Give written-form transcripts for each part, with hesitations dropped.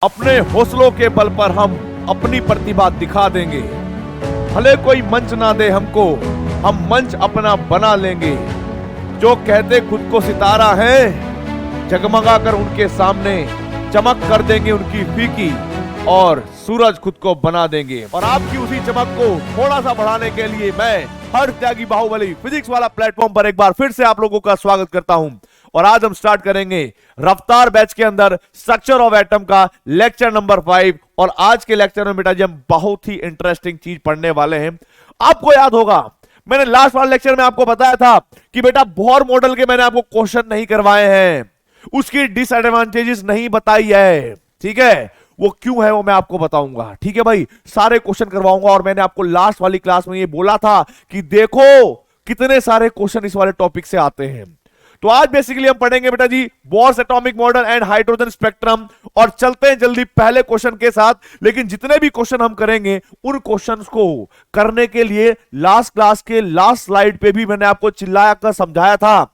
अपने हौसलों के बल पर हम अपनी प्रतिभा दिखा देंगे। भले कोई मंच ना दे हमको, हम मंच अपना बना लेंगे। जो कहते खुद को सितारा है, जगमगा कर उनके सामने चमक कर देंगे उनकी फीकी, और सूरज खुद को बना देंगे। और आपकी उसी चमक को थोड़ा सा बढ़ाने के लिए मैं हर त्यागी बाहुबली फिजिक्स वाला प्लेटफॉर्म पर एक बार फिर से आप लोगों का स्वागत करता हूं। और आज हम स्टार्ट करेंगे रफ्तार बैच के अंदर स्ट्रक्चर ऑफ एटम का लेक्चर नंबर 5। और आज के लेक्चर में बेटा जी हम बहुत ही इंटरेस्टिंग चीज पढ़ने वाले हैं। आपको याद होगा मैंने लास्ट वाले लेक्चर में आपको बताया था कि बेटा बोहर मॉडल के मैंने आपको क्वेश्चन नहीं करवाए हैं, उसकी डिसएडवांटेजेस नहीं बताई है, ठीक है। वो क्यों है वो मैं आपको बताऊंगा, ठीक है भाई। सारे क्वेश्चन करवाऊंगा। और मैंने आपको लास्ट वाली क्लास में ये बोला था कि देखो कितने सारे क्वेश्चन इस वाले टॉपिक से आते हैं। तो आज बेसिकली हम पढ़ेंगे बेटा जी Bohr's atomic model and hydrogen spectrum. और चलते हैं जल्दी पहले क्वेश्चन के साथ। लेकिन जितने भी क्वेश्चन हम करेंगे उन क्वेश्चंस को करने के लिए लास्ट क्लास के लास्ट स्लाइड पे भी मैंने आपको चिल्लाया कर समझाया था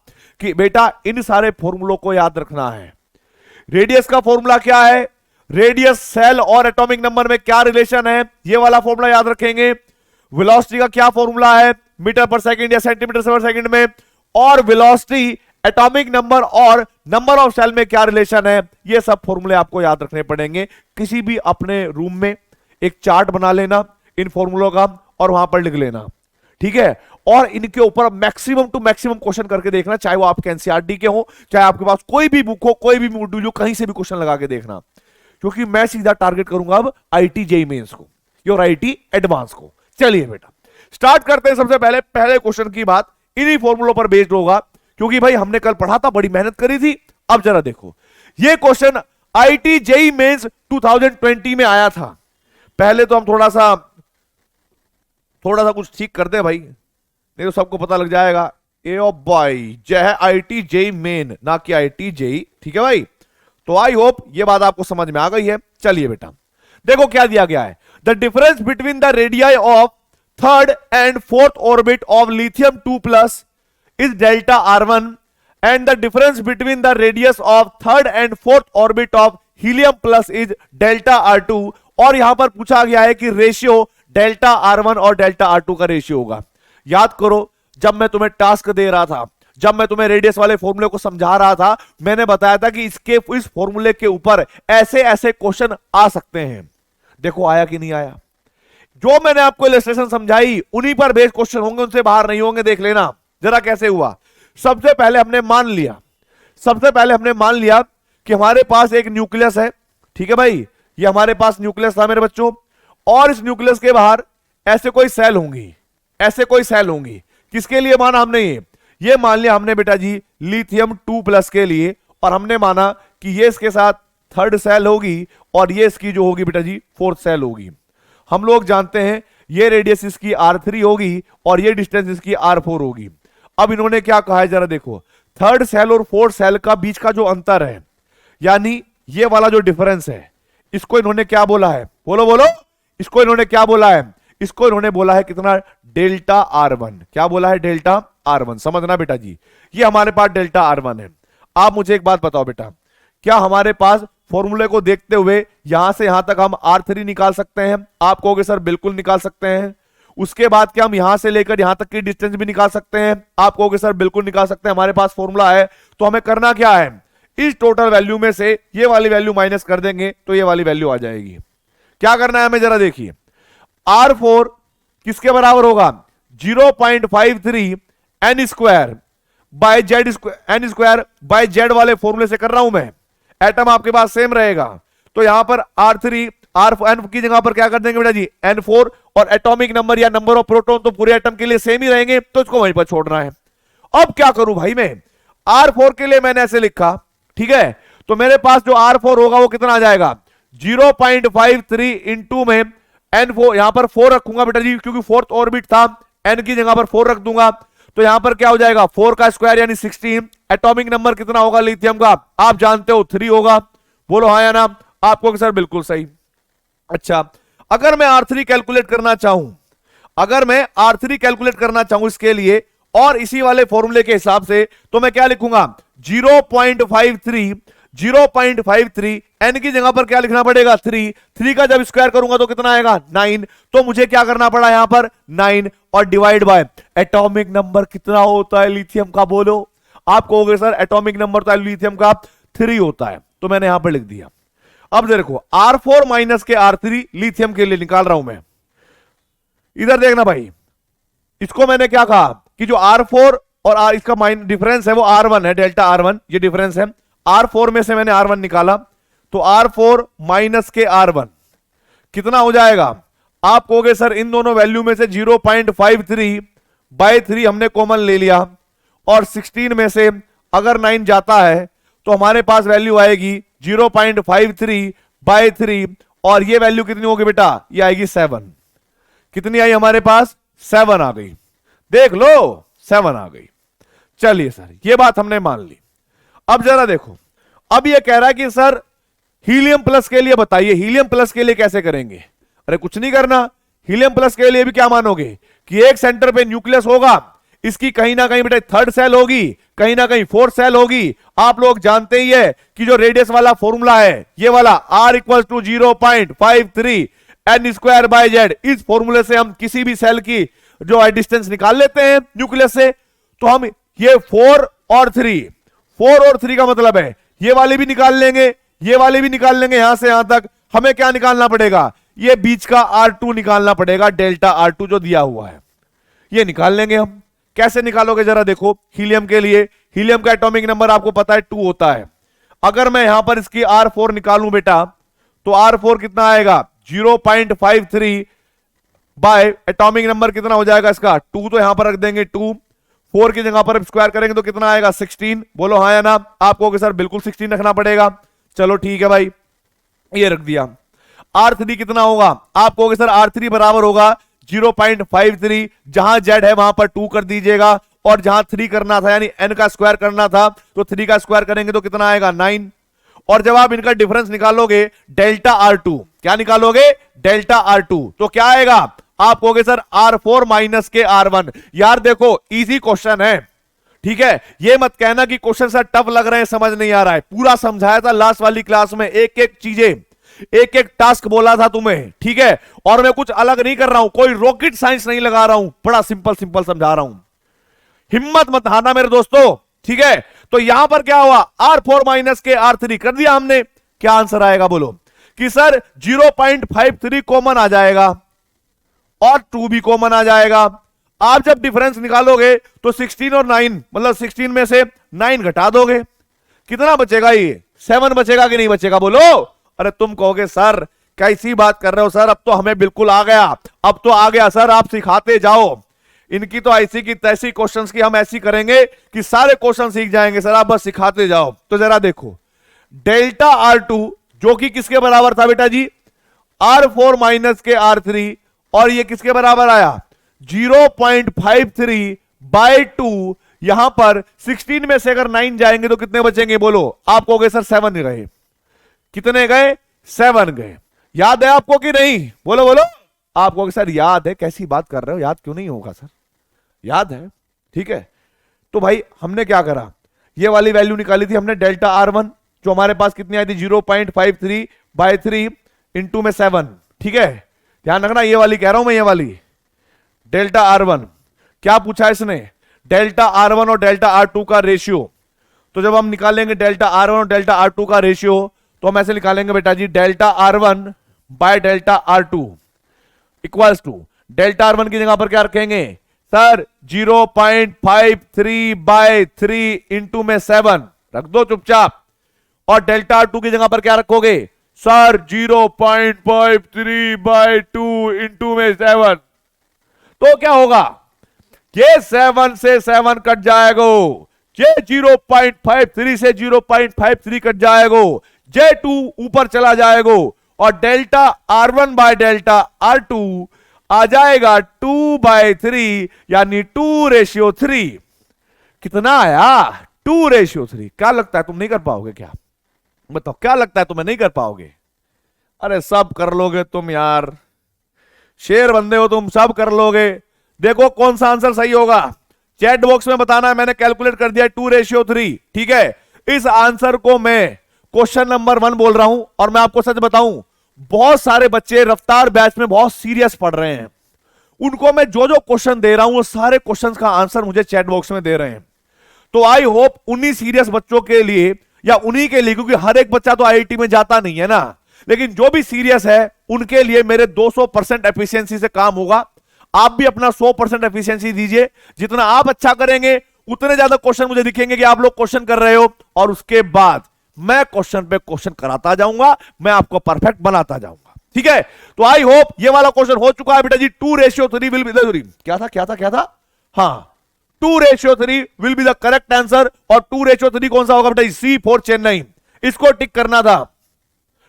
कि बेटा इन सारे फॉर्मूलों को याद रखना है। रेडियस का फॉर्मूला क्या है, रेडियस सेल और एटॉमिक नंबर में क्या रिलेशन है, ये वाला फॉर्मूला याद रखेंगे। वेलोसिटी का क्या फॉर्मूला है, मीटर पर सेकंड या सेंटीमीटर पर सेकंड में। और वेलोसिटी, एटॉमिक नंबर और नंबर ऑफ सेल में क्या रिलेशन है, ये सब फॉर्मूले आपको याद रखने पड़ेंगे। किसी भी अपने रूम में एक चार्ट बना लेना इन फॉर्मूलों का और वहां पर लिख लेना, ठीक है। और इनके ऊपर मैक्सिमम टू मैक्सिमम क्वेश्चन करके देखना, चाहे वो आपके एनसीईआरटी के हो, चाहे आपके पास कोई भी बुक हो, कोई भी मॉड्यूल हो, कहीं से भी क्वेश्चन लगा के देखना। क्योंकि मैं सीधा टारगेट करूंगा अब आईटी जेईई मेंस को और आईटी एडवांस को। चलिए बेटा स्टार्ट करते हैं। सबसे पहले क्वेश्चन की बात इन्हीं फॉर्मूलों पर बेस्ड होगा, क्योंकि भाई हमने कल पढ़ा था, बड़ी मेहनत करी थी। अब जरा देखो, ये क्वेश्चन आईटी जेईई मेंस 2020 में आया था। पहले तो हम थोड़ा सा कुछ ठीक करते हैं भाई, नहीं तो सबको पता लग जाएगा। ए ओ भाई जय है आईटी जेईई मेन, ना कि आईटी जेईई, ठीक है भाई। तो आई होप ये बात आपको समझ में आ गई है। चलिए बेटा देखो क्या दिया गया है। The difference between the radii of third and fourth orbit of lithium 2+ is delta r1 and the difference between the radius of third and fourth orbit of helium plus is delta r2। और यहां पर पूछा गया है कि ratio delta r1 और delta r2 का ratio होगा। याद करो जब मैं तुम्हें टास्क दे रहा था, जब मैं तुम्हें रेडियस वाले फॉर्मूले को समझा रहा था, मैंने बताया था कि इस फॉर्मूले के ऊपर ऐसे ऐसे क्वेश्चन आ सकते हैं। देखो आया कि नहीं आया। जो मैंने आपको इलस्ट्रेशन समझाई उन्हीं पर बेस्ड क्वेश्चन होंगे, उनसे बाहर नहीं होंगे। देख लेना जरा कैसे हुआ। सबसे पहले हमने मान लिया कि हमारे पास एक न्यूक्लियस है, ठीक है भाई। ये हमारे पास न्यूक्लियस था मेरे बच्चों, और इस न्यूक्लियस के बाहर ऐसे कोई सेल होंगी। किसके लिए माना हमने ये मान लिया हमने बेटा जी लिथियम 2+ के लिए। और हमने माना कि ये इसके साथ थर्ड सेल होगी और ये इसकी जो होगी बेटा जी फोर्थ सेल होगी। हम लोग जानते हैं ये रेडियस इसकी r3 होगी और ये डिस्टेंस इसकी r4 होगी। अब इन्होंने क्या कहा है जरा देखो, थर्ड सेल और फोर्थ सेल का बीच का जो अंतर है, यानी ये वाला जो डिफरेंस है, इसको इन्होंने क्या बोला है, बोलो इसको इन्होंने क्या बोला है, इसको इन्होंने बोला है कितना, डेल्टा r1। क्या बोला है, डेल्टा r1। समझना बेटा जी, ये हमारे पास डेल्टा r1 है। आप मुझे एक बात बताओ बेटा, क्या हमारे पास फॉर्मूले को देखते हुए यहां से यहां तक हम r3 निकाल सकते हैं? आप कहोगे सर बिल्कुल निकाल सकते हैं। उसके बाद क्या हम यहां से लेकर यहां तक की डिस्टेंस भी निकाल सकते हैं? आप कहोगे सर बिल्कुल निकाल सकते हैं, हमारे पास फॉर्मूला है। तो हमें करना क्या है, इस टोटल वैल्यू में से ये वाली वैल्यू माइनस कर देंगे तो ये वाली वैल्यू आ जाएगी। क्या करना है हमें जरा देखिए, r4 किसके बराबर होगा, 0.53 n² बाय z वाले फॉर्मूले से कर रहा हूं मैं। एटम आपके पास सेम रहेगा, तो यहां पर r3 n की जगह पर क्या कर देंगे बेटा जी n4, और एटॉमिक नंबर या नंबर ऑफ प्रोटॉन तो पूरे एटम के लिए सेम ही रहेंगे, तो इसको वहीं पर छोड़ना है। अब क्या करूं भाई, मैं r4 के लिए मैंने ऐसे लिखा, ठीक है। तो मेरे पास जो r4 होगा वो कितना आ जाएगा, 0.53 इंटू में n4, यहां पर 4 रखूंगा बेटा जी क्योंकि फोर्थ ऑर्बिट था, n की जगह पर 4 रख दूंगा। तो यहां पर क्या हो जाएगा, 4 का स्क्वायर यानी 16। एटॉमिक नंबर कितना होगा लिथियम का, आप जानते हो 3 होगा। बोलो हाँ या ना। आपको सर बिल्कुल सही। अच्छा, अगर मैं r3 कैलकुलेट करना चाहूं इसके लिए, और इसी वाले फॉर्मूले के हिसाब से, तो मैं क्या लिखूंगा, 0.53 0.53, n की जगह पर क्या लिखना पड़ेगा 3, 3 का जब स्क्वायर करूंगा तो कितना आएगा 9, तो मुझे क्या करना पड़ा यहां पर 9 और डिवाइड बाय एटॉमिक नंबर कितना होता है लिथियम का, बोलो। आप कहोगे सर एटॉमिक नंबर तो लिथियम का 3 होता है, तो मैंने यहां पर लिख दिया। अब देखो R4 माइनस के R3 लिथियम के लिए निकाल रहा हूं मैं। इधर देखना भाई, इसको मैंने क्या कहा कि जो R4 और R इसका माइन डिफरेंस है वो R1 है, डेल्टा R1 ये डिफरेंस है। R4 में से मैंने R1 निकाला, तो R4 माइनस के R1 कितना हो जाएगा। आप कहोगे सर इन दोनों वैल्यू में से 0.53 बाय 3 हमने कॉमन ले लिया, और 16 में से अगर 9 जाता है तो हमारे पास वैल्यू आएगी 0.53 बाय 3, और ये वैल्यू कितनी होगी बेटा, ये आएगी 7। कितनी आई हमारे पास 7 आ गई, देख लो 7 आ गई। चलिए सर ये बात हमने मान ली। अब जरा देखो, अब ये कह रहा है कि सर हीलियम प्लस के लिए बताइए, हीलियम प्लस के लिए कैसे करेंगे। अरे कुछ नहीं करना, हीलियम प्लस के लिए भी क्या मानोगे कि एक सेंटर पे न्यूक्लियस होगा, इसकी कहीं ना कहीं बेटा थर्ड सेल होगी, कहीं ना कहीं फोर्थ सेल होगी। आप लोग जानते ही है कि जो रेडियस वाला फॉर्मूला है ये वाला R = 0.53 n square by Z, इस फॉर्मूले से हम किसी भी सेल की जो डिस्टेंस निकाल लेते हैं न्यूक्लियस से। तो हम ये 4 और 3 का मतलब है ये वाले भी निकाल लेंगे, ये वाले भी निकाल लेंगे, यहां से यहां तक हमें क्या निकालना पड़ेगा, ये बीच का R2 निकालना पड़ेगा, डेल्टा R2 जो दिया हुआ है ये निकाल लेंगे हम। कैसे निकालोगे जरा देखो, हीलियम के लिए हीलियम का एटॉमिक नंबर आपको पता है 2 होता है। अगर मैं यहां पर इसकी R4 निकालूं बेटा, तो R4 कितना आएगा 0.53 बाय एटॉमिक नंबर कितना हो जाएगा इसका 2, तो यहां पर रख देंगे 2, 4 की जगह पर स्क्वायर करेंगे तो कितना आएगा 16, बोलो हाँ या ना। आपको सर बिल्कुल 16 रखना पड़ेगा, चलो ठीक है भाई ये रख दिया। R3 कितना होगा, आप कहोगे सर R3 बराबर होगा 0.53, जहां Z है वहां पर 2 कर दीजिएगा, और जहां 3 करना था यानी n का स्क्वायर करना था तो 3 का स्क्वायर करेंगे तो कितना आएगा 9। और जब आप इनका डिफरेंस निकालोगे डेल्टा R2, क्या निकालोगे डेल्टा R2, तो क्या आएगा, आप कहोगे सर R4 माइनस के R1। यार देखो इजी क्वेश्चन है, ठीक है, ये मत कहना कि क्वेश्चन सर टफ लग रहे हैं समझ नहीं आ रहा है। पूरा समझाया था लास्ट वाली क्लास में, एक एक चीजें, एक एक टास्क बोला था तुम्हें, ठीक है। और मैं कुछ अलग नहीं कर रहा हूं, कोई रॉकेट साइंस नहीं लगा रहा हूं, बड़ा सिंपल सिंपल समझा रहा हूं। हिम्मत मत हारना मेरे दोस्तों, ठीक है। तो यहां पर क्या हुआ, R4 माइनस के R3 कर दिया हमने, क्या आंसर आएगा बोलो कि सर 0.53 कॉमन आ जाएगा और 2 भी कॉमन आ जाएगा। आप जब डिफरेंस निकालोगे तो 16 और 9 मतलब 16 में से 9 घटा दोगे, कितना बचेगा, ये 7 बचेगा कि नहीं बचेगा बोलो। अरे तुम कहोगे सर कैसी बात कर रहे हो सर, अब तो हमें बिल्कुल आ गया, अब तो आ गया सर, आप सिखाते जाओ। इनकी तो ऐसी की तैसी क्वेश्चंस की हम ऐसी करेंगे कि सारे क्वेश्चन सीख जाएंगे सर, आप बस सिखाते जाओ। तो जरा देखो डेल्टा R2 जो कि किसके बराबर था बेटा जी, R4 माइनस के R3, और ये किसके बराबर आया 0.53 बाय 2। यहां पर 16 में से अगर 9 जाएंगे तो कितने बचेंगे बोलो, आप कहोगे सर 7 गए, कितने गए 7 गए। याद है आपको कि नहीं, बोलो बोलो। आप कहोगे सर याद है, कैसी बात कर रहे हो, याद क्यों नहीं होगा सर, याद है, ठीक है। तो भाई हमने क्या करा, ये वाली वैल्यू निकाली थी हमने डेल्टा R1 जो हमारे पास कितनी आई थी 0.53 बाय 3 इंटू में 7, ठीक है। ध्यान रखना ये वाली कह रहा हूं मैं, ये वाली डेल्टा R1 क्या पूछा इसने, डेल्टा R1 और डेल्टा R2 का रेशियो। तो जब हम निकालेंगे डेल्टा R1 और डेल्टा R2 का रेशियो तो हम ऐसे निकालेंगे बेटा जी delta R1 by delta R2 equals to delta R1 की जगह पर क्या रखेंगे सर 0.53 बाय 3 इंटू में 7 रख दो चुपचाप, और डेल्टा R2 की जगह पर क्या रखोगे सर 0.53 बाय 2 इंटू में 7। तो क्या होगा, ये 7 से 7 कट जाएगा, ये 0.53 से 0.53 कट जाएगा, J2 ऊपर चला जाएगा, और delta R1 by delta R2 आ जाएगा 2/3 यानी 2:3। कितना आया 2:3। क्या लगता है तुम नहीं कर पाओगे क्या, बताओ क्या लगता है तुम्हें नहीं कर पाओगे। अरे सब कर लोगे तुम यार, शेर बंदे हो तुम, सब कर लोगे। देखो कौन सा आंसर सही होगा, चैट बॉक्स में बताना है, मैंने कैलकुलेट कर दिया 2:3, ठीक है। इस आंसर को मैं क्वेश्चन नंबर 1 बोल रहा हूं और मैं आपको सच बताऊं, बहुत सारे बच्चे रफ्तार बैच में बहुत सीरियस पढ़ रहे हैं। उनको मैं जो जो क्वेश्चन दे रहा हूं वो सारे क्वेश्चंस का आंसर मुझे चैट बॉक्स में दे रहे हैं। तो आई होप उन्हीं सीरियस बच्चों के लिए या उन्हीं के लिए, क्योंकि हर एक बच्चा तो आईआईटी में जाता नहीं है ना, लेकिन जो भी सीरियस है उनके लिए मेरे 200% एफिशिएंसी से काम होगा। आप भी अपना 100% एफिशिएंसी दीजिए। जितना आप अच्छा करेंगे उतने ज्यादा क्वेश्चन मुझे दिखेंगे कि आप लोग क्वेश्चन कर रहे हो, और उसके बाद मैं क्वेश्चन पे क्वेश्चन कराता जाऊंगा, मैं आपको परफेक्ट बनाता जाऊंगा। ठीक है, तो आई होप ये वाला क्वेश्चन हो चुका है बेटा जी। 2:3 विल बी द, क्या था हाँ 2:3 will be the correct answer. और 2:3 कौन सा होगा बेटा जी? सी फॉर चेन्नई। इसको टिक करना था।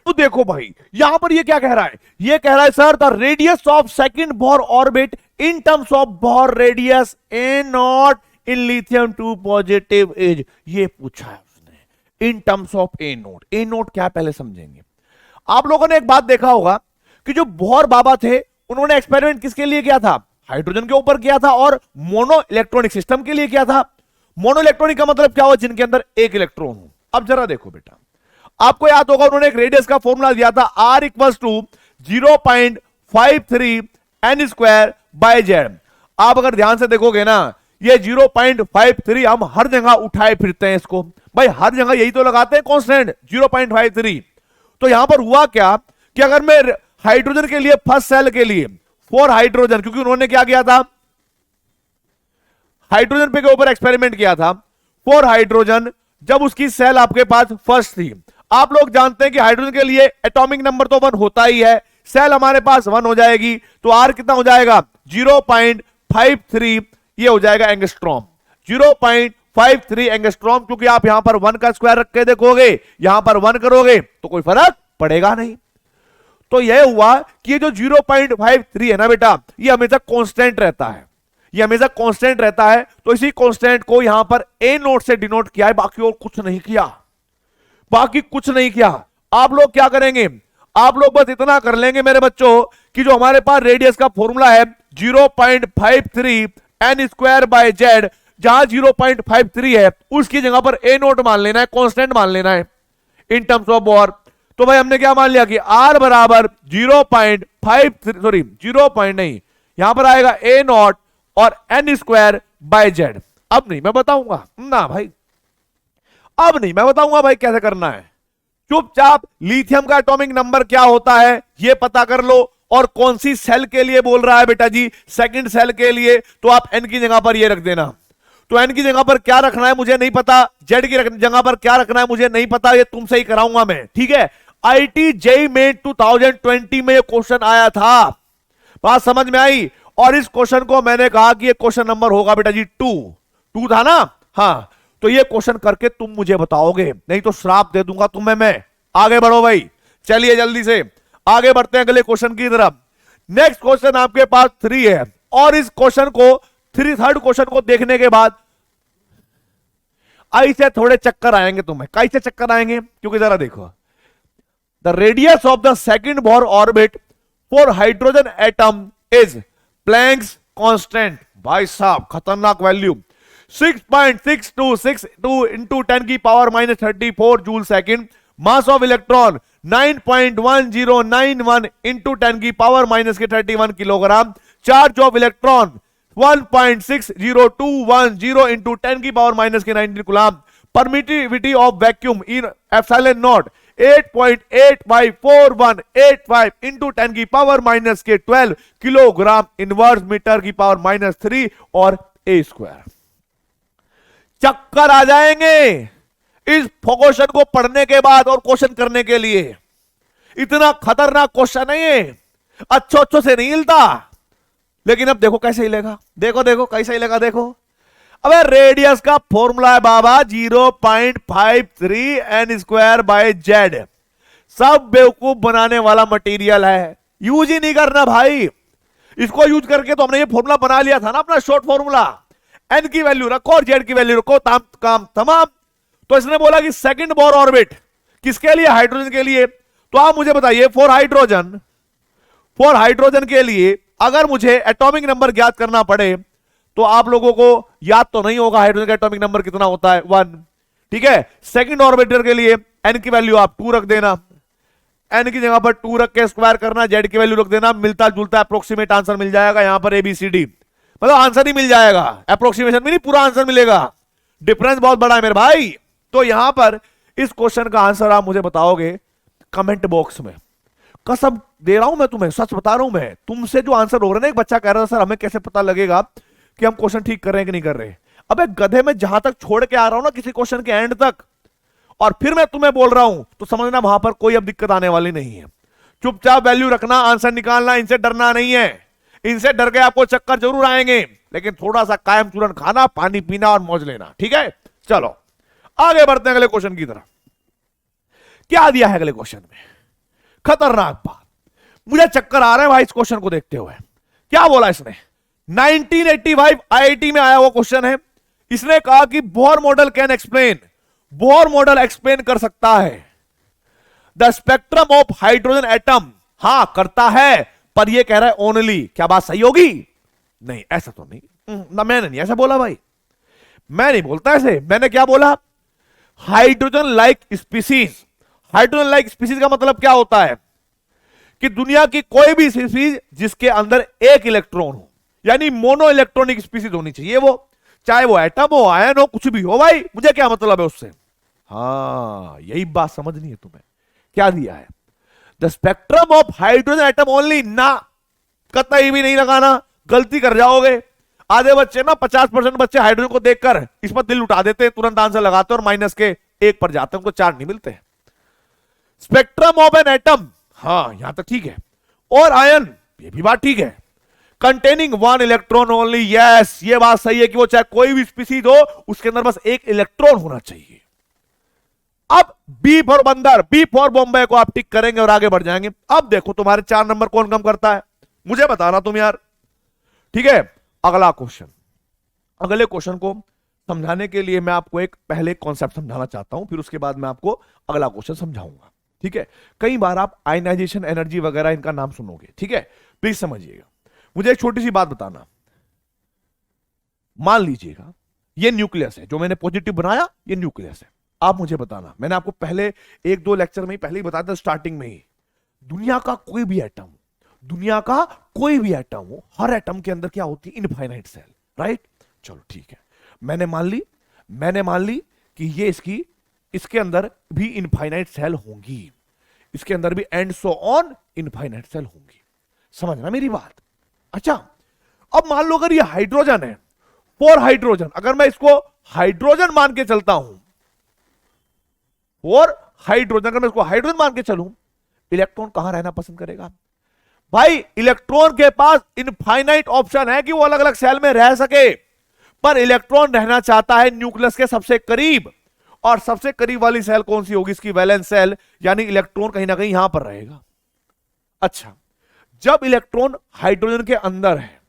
तो देखो भाई यहां पर ये क्या कह रहा है? ये कह रहा है sir the radius of second Bohr orbit in terms of Bohr radius a naught in lithium 2 positive एज। ये पूछा है उसने in terms of a naught. A naught क्या पहले समझेंगे। आप लोगों ने एक बात देखा होगा कि जो बोहर बाबा थे उन्होंने एक्सपेरिमेंट किसके लिए किया था? हाइड्रोजन के ऊपर किया था, और मोनो इलेक्ट्रॉनिक सिस्टम के लिए किया था। मोनो इलेक्ट्रॉनिक का मतलब क्या हुआ? जिनके अंदर एक इलेक्ट्रॉन हो। अब जरा देखो बेटा, आपको याद होगा उन्होंने एक रेडियस का फॉर्मूला दिया था R = 0.53 n square by Z. आप अगर ध्यान से देखोगे ना, ये 0.53 हम हर जगह उठाए फिरते हैं इसको, भाई हर जगह यही तो लगाते हैं कांस्टेंट 0.53। तो यहां पर हुआ क्या कि अगर मैं हाइड्रोजन के लिए फर्स्ट सेल के लिए 4 हाइड्रोजन, क्योंकि उन्होंने क्या किया था? हाइड्रोजन पे के ऊपर एक्सपेरिमेंट किया था। 4 हाइड्रोजन, जब उसकी सेल आपके पास फर्स्ट थी, आप लोग जानते हैं कि हाइड्रोजन के लिए एटॉमिक नंबर तो 1 होता ही है, सेल हमारे पास 1 हो जाएगी, तो आर कितना हो जाएगा? 0.53 ये हो जाएगा एंगस्ट्रॉम। 0.53 एंगस्ट्रॉम, क्योंकि आप यहां पर 1 का स्क्वायर रख के देखोगे, यहां पर 1 करोगे तो कोई फर्क पड़ेगा नहीं। तो यह हुआ कि ये जो 0.53 है ना बेटा, ये हमेशा कांस्टेंट रहता है, ये हमेशा कांस्टेंट रहता है। तो इसी कांस्टेंट को यहां पर ए नोट से डिनोट किया है, बाकी और कुछ नहीं किया, बाकी कुछ नहीं किया। आप लोग क्या करेंगे? आप लोग बस इतना कर लेंगे मेरे बच्चों कि जो हमारे पास रेडियस का फॉर्मूला है 0.53 n स्क्वायर बाय जेड, जहां 0.53 है उसकी जगह पर ए नोट मान लेना है, कांस्टेंट मान लेना है इन टर्म्स ऑफ बोर। तो भाई हमने क्या मान लिया कि R बराबर 0.53 नहीं, यहां पर आएगा ए नॉट और n स्क्वायर बाय जेड। अब नहीं मैं बताऊंगा ना भाई, अब नहीं मैं बताऊंगा भाई कैसे करना है। चुपचाप लिथियम का एटॉमिक नंबर क्या होता है ये पता कर लो, और कौन सी सेल के लिए बोल रहा है बेटा जी? सेकंड सेल के लिए, तो आप n की जगह पर ये रख देना। तो n की जगह पर क्या रखना है मुझे नहीं पता, z की जगह पर क्या रखना है मुझे नहीं पता, ये तुमसे ही कराऊंगा मैं। ठीक है, आईटी जेईई में 2020 में ये क्वेश्चन आया था, बात समझ में आई? और इस क्वेश्चन को मैंने कहा कि ये क्वेश्चन नंबर होगा बेटा जी 2 था ना? हाँ, तो ये क्वेश्चन करके तुम मुझे बताओगे, नहीं तो श्राप दे दूंगा तुम्हें मैं। आगे बढ़ो भाई, चलिए जल्दी से आगे बढ़ते हैं अगले क्वेश्चन की तरफ। नेक्स्ट क्वेश्चन आपके पास 3 है, और इस क्वेश्चन को थर्ड क्वेश्चन को देखने के बाद ऐसे थोड़े चक्कर आएंगे तुम्हें। कैसे चक्कर आएंगे? क्योंकि जरा देखो, the radius of the second Bohr orbit for hydrogen atom is Planck's constant. भाई साहब खतरनाक value, 6.6262 into 10⁻⁻34 joule second. Mass of electron 9.1091 into 10⁻⁻31 kilogram. Charge of electron 1.60210 into 10⁻⁻19 coulomb. Permittivity of vacuum in epsilon naught 8.8/4185 into 10⁻⁻12 kilogram inverse metre की power -3 और ए square. चक्कर आ जाएंगे इस question को पढ़ने के बाद और क्वेश्चन करने के लिए। इतना खतरनाक क्वेश्चन है ये, अच्छो से नहीं हिलता, लेकिन अब देखो कैसे हिलेगा। देखो कैसे हिलेगा, देखो। अबे रेडियस का फॉर्मूला है बाबा 0.53 n स्क्वायर बाय जेड। सब बेवकूफ बनाने वाला मटेरियल है, यूज ही नहीं करना भाई। इसको यूज करके तो हमने ये फॉर्मूला बना लिया था ना अपना शॉर्ट फॉर्मूला। n की वैल्यू रखो और z की वैल्यू रखो, काम तमाम। तो इसने बोला कि सेकंड बोर ऑर्बिट किसके लिए? हाइड्रोजन के लिए। तो आप मुझे बताइए फॉर हाइड्रोजन के लिए अगर मुझे एटॉमिक नंबर ज्ञात करना पड़े तो आप लोगों को याद तो नहीं होगा हाइड्रोजन का एटॉमिक नंबर कितना होता है, 1। ठीक है, सेकंड ऑर्बिटर के लिए एन की वैल्यू आप 2 रख देना, एन की जगह पर 2 रख के स्क्वायर करना, जेड की वैल्यू रख देना, मिलता जुलता अप्रोक्सीमेट आंसर मिल जाएगा। यहां पर ABCD मतलब आंसर ही मिल जाएगा, अप्रोक्सीमेशन में नहीं पूरा आंसर मिलेगा। डिफरेंस बहुत बड़ा है मेरे भाई। तो यहां पर इस क्वेश्चन का आंसर आप मुझे बताओगे कमेंट बॉक्स में। कसम दे रहा हूं मैं तुम्हें, सच बता रहा हूं मैं। तुमसे जो आंसर हो रहा है ना, एक बच्चा कह रहा था सर हमें कैसे पता लगेगा कि हम क्वेश्चन ठीक कर रहे हैं कि नहीं कर रहे। अबे गधे में जहां तक छोड़ के आ रहा हूं ना किसी क्वेश्चन के एंड तक, और फिर मैं तुम्हें बोल रहा हूं, तो समझना वहां पर कोई अब दिक्कत आने वाली नहीं है। चुपचाप वैल्यू रखना, आंसर निकालना, इनसे डरना नहीं है। इनसे डर के आपको चक्कर जरूर आएंगे, लेकिन थोड़ा सा कायम चूरन खाना, पानी पीना और मौज लेना, ठीक है। चलो आगे बढ़ते हैं अगले क्वेश्चन की तरफ। क्या दिया है अगले क्वेश्चन में? खतरनाक बात, मुझे चक्कर आ रहे हैं भाई इस क्वेश्चन को देखते हुए। क्या बोला इसने? 1985 IIT में आया हुआ क्वेश्चन है। इसने कहा कि Bohr model can explain, Bohr model explain कर सकता है the spectrum of hydrogen atom. हां करता है, पर यह कह रहा है ओनली। क्या बात सही होगी? नहीं, ऐसा तो नहीं ना, मैंने नहीं ऐसा बोला भाई, मैं नहीं बोलता ऐसे। मैंने क्या बोला? Hydrogen like species. Hydrogen like species का मतलब क्या होता है कि दुनिया की कोई भी स्पीसीज जिसके अंदर एक इलेक्ट्रॉन हो, यानी मोनो इलेक्ट्रॉनिक स्पीसीज होनी चाहिए वो, चाहे वो एटम हो, आयन हो, कुछ भी हो भाई, मुझे क्या मतलब है उससे। हाँ यही बात समझनी है तुम्हें। क्या दिया है? The spectrum of hydrogen atom only. ना, कतई भी नहीं लगाना, गलती कर जाओगे। आधे बच्चे ना 50% बच्चे हाइड्रोजन को देखकर इस पर दिल उठा देते हैं, तुरंत आंसर लगाते हैं और माइनस के 1 पर जाते हैं, उनको 4 नहीं मिलते। स्पेक्ट्रम ऑफ एन एटम, हाँ यहां तक ठीक है। और आयन, ये भी बात ठीक है। कंटेनिंग 1 इलेक्ट्रॉन ओनली, यस ये बात सही है कि वो चाहे कोई भी स्पीसीज हो, उसके अंदर बस एक इलेक्ट्रॉन होना चाहिए। अब बी फॉर बंदर, बी फॉर बॉम्बे को आप टिक करेंगे और आगे बढ़ जाएंगे। अब देखो तुम्हारे 4 नंबर कौन कम करता है, मुझे बताना तुम यार, ठीक है। अगला क्वेश्चन, अगले क्वेश्चन को समझाने के लिए मैं आपको एक पहले कॉन्सेप्ट समझाना चाहता हूं, फिर उसके बाद मैं आपको अगला क्वेश्चन समझाऊंगा, ठीक है। कई बार आप आयनाइजेशन एनर्जी वगैरह इनका नाम सुनोगे, ठीक है, प्लीज समझिएगा। मुझे एक छोटी सी बात बताना, मान लीजिएगा ये न्यूक्लियस है, जो मैंने पॉजिटिव बनाया ये न्यूक्लियस है। आप मुझे बताना, मैंने आपको पहले 1-2 लेक्चर में ही पहले ही बताया था, स्टार्टिंग में ही, दुनिया का कोई भी एटम, दुनिया का कोई भी एटम हो, हर एटम के अंदर क्या होती है? Infinite shell, right. चलो ठीक है, मैंने मान ली कि ये इसके अंदर भी इनफाइनाइट सेल होंगी, इसके अंदर भी and so on infinite shell होंगी। समझना मेरी बात? अच्छा, अब मान लो अगर ये हाइड्रोजन है, 4 हाइड्रोजन, अगर मैं इसको हाइड्रोजन मान के चलता हूं, 4 हाइड्रोजन, अगर मैं इसको हाइड्रोजन मान के चलूं, इलेक्ट्रॉन कहां रहना पसंद करेगा भाई? इलेक्ट्रॉन के पास इनफाइनाइट ऑप्शन है कि वो अलग अलग सेल में रह सके, पर इलेक्ट्रॉन रहना चाहता है न्यूक्लियस के सबसे करीब। और सबसे करीब वाली सेल कौन सी होगी? इसकी वैलेंस सेल, यानी इलेक्ट्रॉन कहीं ना कहीं यहां पर रहेगा। अच्छा, जब इलेक्ट्रॉन हाइड्रोजन के अंदर है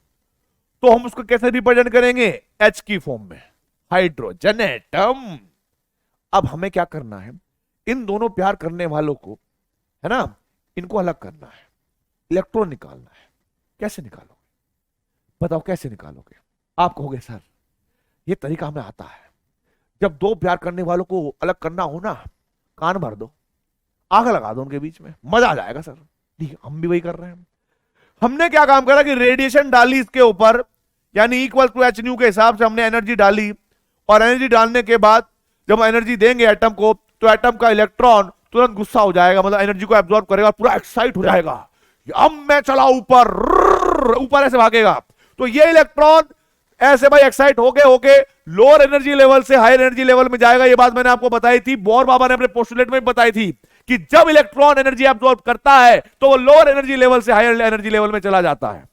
तो हम उसको कैसे रिप्रेजेंट करेंगे? H की फॉर्म में, हाइड्रोजन एटम। अब हमें क्या करना है? इन दोनों प्यार करने वालों को, है ना, इनको अलग करना है, इलेक्ट्रॉन निकालना है। कैसे निकालोगे? बताओ कैसे निकालोगे? आप कहोगे सर ये तरीका हमें आता है, जब 2 प्यार करने वालों को अलग करना हो ना, कान भर दो, आग लगा दो उनके बीच में, मजा आ जाएगा सर। ठीक है, हम भी वही कर रहे हैं। हमने क्या काम करा कि रेडिएशन डाली इसके ऊपर, यानी इक्वल टू एच न्यू के हिसाब से हमने एनर्जी डाली, और एनर्जी डालने के बाद जब एनर्जी देंगे एटम को, तो एटम का इलेक्ट्रॉन तुरंत गुस्सा हो जाएगा, मतलब एनर्जी को एब्जॉर्ब करेगा, पूरा एक्साइट हो जाएगा, अब मैं चला ऊपर, ऊपर ऐसे भागेगा। तो ये इलेक्ट्रॉन ऐसे भाई एक्साइट होके लोअर एनर्जी लेवल से हायर एनर्जी लेवल में जाएगा। ये बात मैंने आपको बताई थी, बोर बाबा ने अपने पोस्टुलेट में बताई थी कि जब इलेक्ट्रॉन एनर्जी एब्जॉर्ब करता है तो वो लोअर एनर्जी लेवल से हायर एनर्जी लेवल में चला जाता है।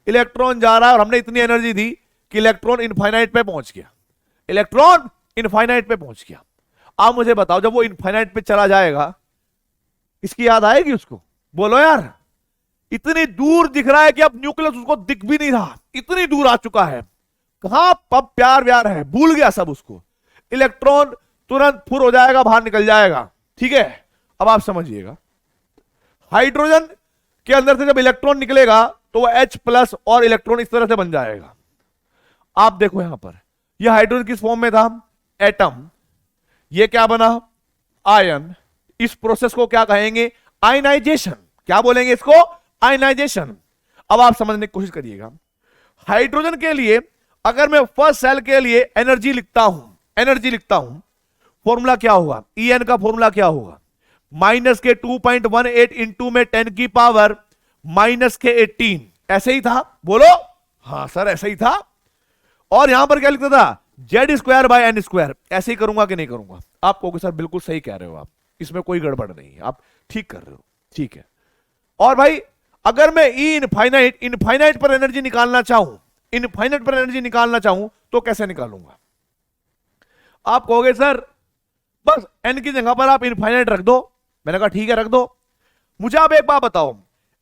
इलेक्ट्रॉन जा रहा है और हमने इतनी एनर्जी दी कि इलेक्ट्रॉन इनफाइनाइट पे पहुंच गया, इलेक्ट्रॉन इनफाइनाइट पे पहुंच गया। आप मुझे बताओ, जब वो इनफाइनाइट पे चला जाएगा, इसकी याद आएगी उसको? बोलो यार, इतनी दूर दिख रहा है कि अब न्यूक्लियस उसको दिख भी नहीं रहा, इतनी दूर आ चुका है, कहां पब प्यार व्यार है, भूल गया सब उसको। इलेक्ट्रॉन तुरंत फुर हो जाएगा, बाहर निकल जाएगा, ठीक है। अब आप समझिएगा, हाइड्रोजन के अंदर से जब इलेक्ट्रॉन निकलेगा तो वो H+ और इलेक्ट्रॉन इस तरह से बन जाएगा। आप देखो यहां पर, यह हाइड्रोजन किस फॉर्म में था? एटम। ये क्या बना? आयन, इस प्रोसेस को क्या कहेंगे? आयनाइजेशन। क्या बोलेंगे इसको? आयनाइजेशन। अब आप समझने की कोशिश करिएगा, हाइड्रोजन के लिए अगर मैं फर्स्ट सेल के लिए एनर्जी लिखता हूं, फॉर्मूला क्या होगा? En का फॉर्मूला क्या होगा? माइनस के 2.18 इंटू में 10 की पावर माइनस के 18। ऐसे ही था, बोलो। हाँ सर ऐसे ही था। और यहां पर क्या लिखता था? Z square by n square. ऐसे ही करूंगा कि नहीं करूंगा? आप कहोगे सर बिल्कुल सही कह रहे हो आप, इसमें कोई गड़बड़ नहीं है, आप ठीक कर रहे हो, ठीक है। और भाई अगर मैं ई इनफाइनाइट पर एनर्जी निकालना चाहूं, तो कैसे निकालूंगा? आप कहोगे सर बस एन की जगह पर आप इनफाइनाइट रख दो। मैंने कहा ठीक है रख दो। मुझे आप एक बात बताओ,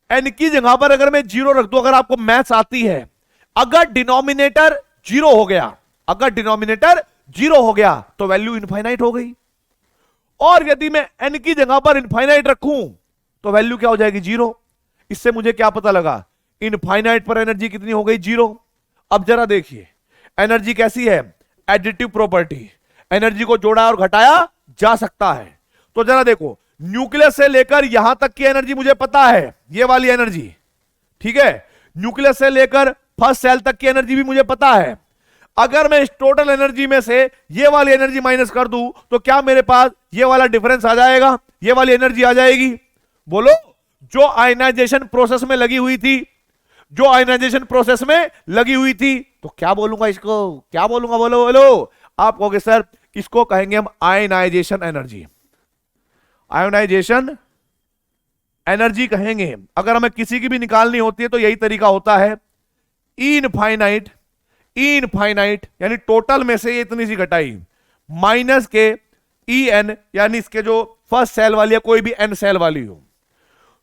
एन की जगह पर अगर मैं जीरो रख दूं, अगर आपको मैथ्स आती है, अगर डिनोमिनेटर जीरो हो गया तो वैल्यू इनफाइनाइट हो गई। और यदि मैं एन की जगह पर इनफाइनाइट रखूं तो वैल्यू क्या हो जाएगी? जीरो। इससे मुझे क्या पता लगा? इनफाइनाइट पर एनर्जी कितनी हो गई? जीरो। अब जरा देखिए एनर्जी कैसी है? Additive property. एनर्जी को जोड़ा और घटाया जा सकता है। तो जरा देखो, न्यूक्लियस से लेकर यहां तक की एनर्जी मुझे पता है, ये वाली एनर्जी, ठीक है। न्यूक्लियस से लेकर फर्स्ट सेल तक की एनर्जी भी मुझे पता है। अगर मैं इस टोटल एनर्जी में से ये वाली एनर्जी माइनस कर दूं तो क्या मेरे पास ये वाला डिफरेंस आ जाएगा? ये वाली एनर्जी आ जाएगी। बोलो, जो आयनाइजेशन प्रोसेस में लगी हुई थी, तो क्या बोलूंगा इसको? क्या बोलूंगा? बोलो बोलो। आप कहोगे सर इसको कहेंगे हम आयनाइजेशन एनर्जी कहेंगे। अगर हमें किसी की भी निकालनी होती है तो यही तरीका होता है। ई इनफाइनाइट यानी टोटल में से ये इतनी सी घटाई, माइनस के ई एन यानी इसके जो फर्स्ट सेल वाली है, कोई भी एन सेल वाली हो,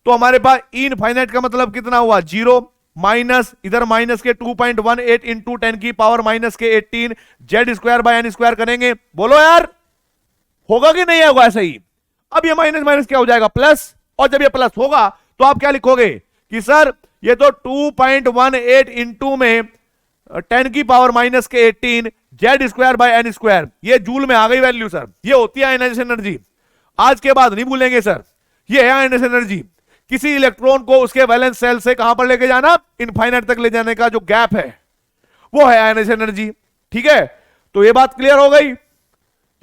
तो हमारे पास ई इनफाइनाइट का मतलब कितना हुआ? जीरो। माइनस इधर माइनस के 2.18 इंटू 10 की पावर माइनस के 18 Z square by n square करेंगे। बोलो यार होगा कि नहीं होगा? ऐसा ही। अब ये माइनस माइनस क्या हो जाएगा? प्लस। और जब ये प्लस होगा तो आप क्या लिखोगे कि सर ये तो 2.18 इंटू में 10 की पावर माइनस के 18 Z square by n square. ये जूल में आ गई वैल्यू सर। ये होती है आयनाइजेशन एनर्जी। आज के बाद नहीं भूलेंगे सर, ये है आयनाइजेशन एनर्जी। किसी इलेक्ट्रॉन को उसके वैलेंस सेल से कहां पर लेके जाना? इनफाइनाइट तक ले जाने का जो गैप है वो है आयनाइजेशन एनर्जी। ठीक है, तो ये बात क्लियर हो गई। ये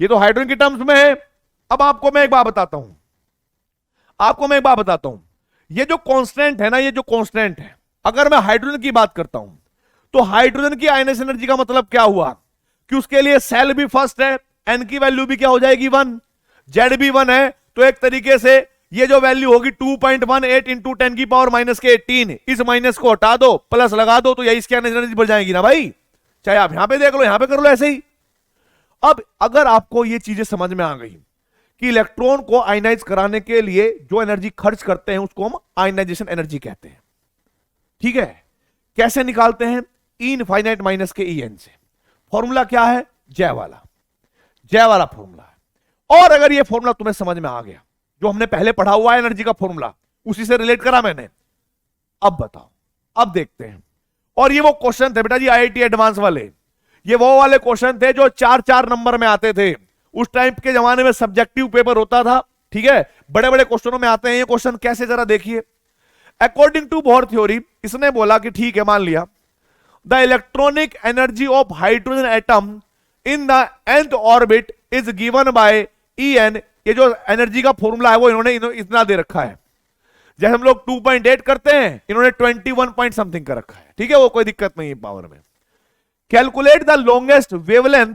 तो हाइड्रोजन की टर्म्स में है। अब आपको मैं एक बात बताता हूं, ये जो कांस्टेंट है ना, ये जो कांस्टेंट है, अगर मैं हाइड्रोजन की बात करता हूं तो हाइड्रोजन की आयनाइजेशन एनर्जी का मतलब क्या हुआ कि उसके लिए सेल भी फर्स्ट है, एन की वैल्यू भी क्या हो जाएगी? 1, जेड भी 1 है। तो एक तरीके से ये जो वैल्यू होगी 2.18 इंटू 10 की पावर माइनस के 18, इस माइनस को हटा दो, प्लस लगा दो, तो यही इसकी आयनाइजेशन एनर्जी बढ़ जाएगी ना भाई। चाहे आप यहां पे देख लो, यहां पे कर लो, ऐसे ही। अब अगर आपको ये चीजें समझ में आ गई कि इलेक्ट्रॉन को आयनाइज कराने के लिए जो एनर्जी खर्च करते हैं उसको हम आयनाइजेशन एनर्जी कहते हैं। ठीक है, कैसे निकालते हैं? ई इनफाइनाइट माइनस के ई एन से। फॉर्मूला क्या है? जय वाला फॉर्मूला है। और अगर ये फॉर्मूला तुम्हें समझ में आ गया, जो हमने पहले पढ़ा हुआ है एनर्जी का फॉर्मूला, उसी से रिलेट करा मैंने, अब बताओ, अब देखते हैं। और ये वो क्वेश्चन थे बेटा जी आईआईटी एडवांस वाले, ये वो वाले क्वेश्चन थे जो 4-4 नंबर में आते थे। उस टाइम के जमाने में सब्जेक्टिव पेपर होता था। ठीक है, बड़े बड़े क्वेश्चनों में आते हैं ये क्वेश्चन। कैसे, जरा देखिए। अकॉर्डिंग टू बोर थ्योरी, इसने बोला कि ठीक है, मान लिया the electronic energy of hydrogen atom in the nth orbit is given by En। ये जो एनर्जी का फॉर्मूला है वो इन्होंने इतना दे रखा है। जैसे हम लोग 2.8 करते हैं, इन्होंने 21 पॉइंट समथिंग का रखा है। ठीक है, वो कोई दिक्कत नहीं है पावर में। Calculate the longest wavelength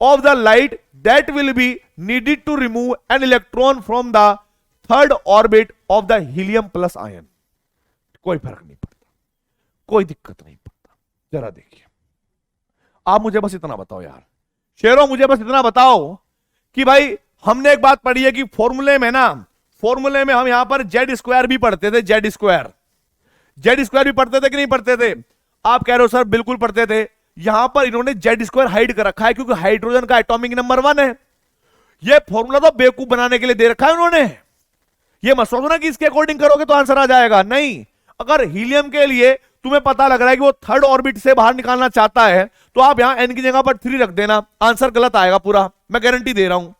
of the light that will be needed to remove an electron from the third orbit of the helium plus ion. कोई फर्क नहीं पड़ता, कोई दिक्कत नहीं पड़ता। जरा देखिए, आप मुझे बस इतना बताओ यार, शेरों, मुझे बस इतना बताओ कि भाई हमने एक बात पढ़ी है कि फॉर्मूले में हम यहां पर जेड स्क्वायर भी पढ़ते थे। जेड स्क्वायर भी पढ़ते थे कि नहीं पढ़ते थे? आप कह रहे हो सर बिल्कुल पढ़ते थे। यहां पर इन्होंने जेड स्क्वायर हाइड कर रखा है क्योंकि हाइड्रोजन का एटॉमिक नंबर 1 है। यह फॉर्मूला तो बेवकूफ बनाने के लिए दे रखा है उन्होंने। यह मत सोचना कि इसके अकॉर्डिंग करोगे तो आंसर आ जाएगा, नहीं। अगर हीलियम के लिए तुम्हें पता लग रहा है कि वो थर्ड ऑर्बिट से बाहर निकालना चाहता है तो आप यहां एन की जगह पर 3 रख देना, आंसर गलत आएगा पूरा, मैं गारंटी दे रहा हूं।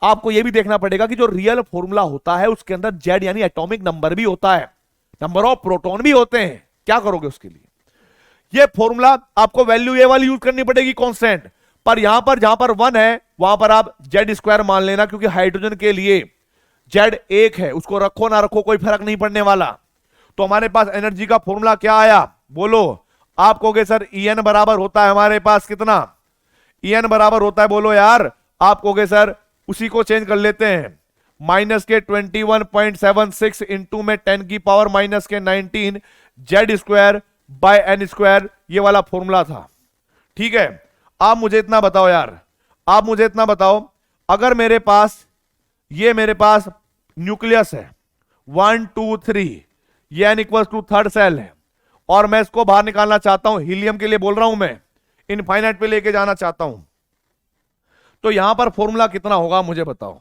आपको यह भी देखना पड़ेगा कि जो रियल फॉर्मूला होता है उसके अंदर जेड यानी एटॉमिक नंबर भी होता है, नंबर ऑफ प्रोटॉन भी होते हैं। क्या करोगे उसके लिए? ये फॉर्मूला आपको वैल्यू ये वाली यूज करनी पड़ेगी कांस्टेंट, पर यहां पर जहां पर 1 है वहां पर आप जेड स्क्वायर मान लेना, क्योंकि हाइड्रोजन के लिए जेड 1 है, उसको रखो ना रखो कोई फर्क नहीं पड़ने वाला। तो हमारे पास एनर्जी का फॉर्मूला क्या आया बोलो? आप कहोगे सर En बराबर होता है हमारे पास कितना? En बराबर होता है, बोलो यार। आप कहोगे सर उसी को चेंज कर लेते हैं, माइनस के 21.76 इंटू में 10 की पावर माइनस के 19 Z square by n square, ये वाला फॉर्मूला था। ठीक है, आप मुझे इतना बताओ यार, आप मुझे इतना बताओ, अगर मेरे पास न्यूक्लियस है 1 2 3, ये n equal to third shell है, और मैं इसको बाहर निकालना चाहता हूं, हीलियम के लिए बोल रहा हूं मैं, इनफाइनाइट पे लेके जाना चाहता हूं, तो यहां पर फॉर्मूला कितना होगा मुझे बताओ।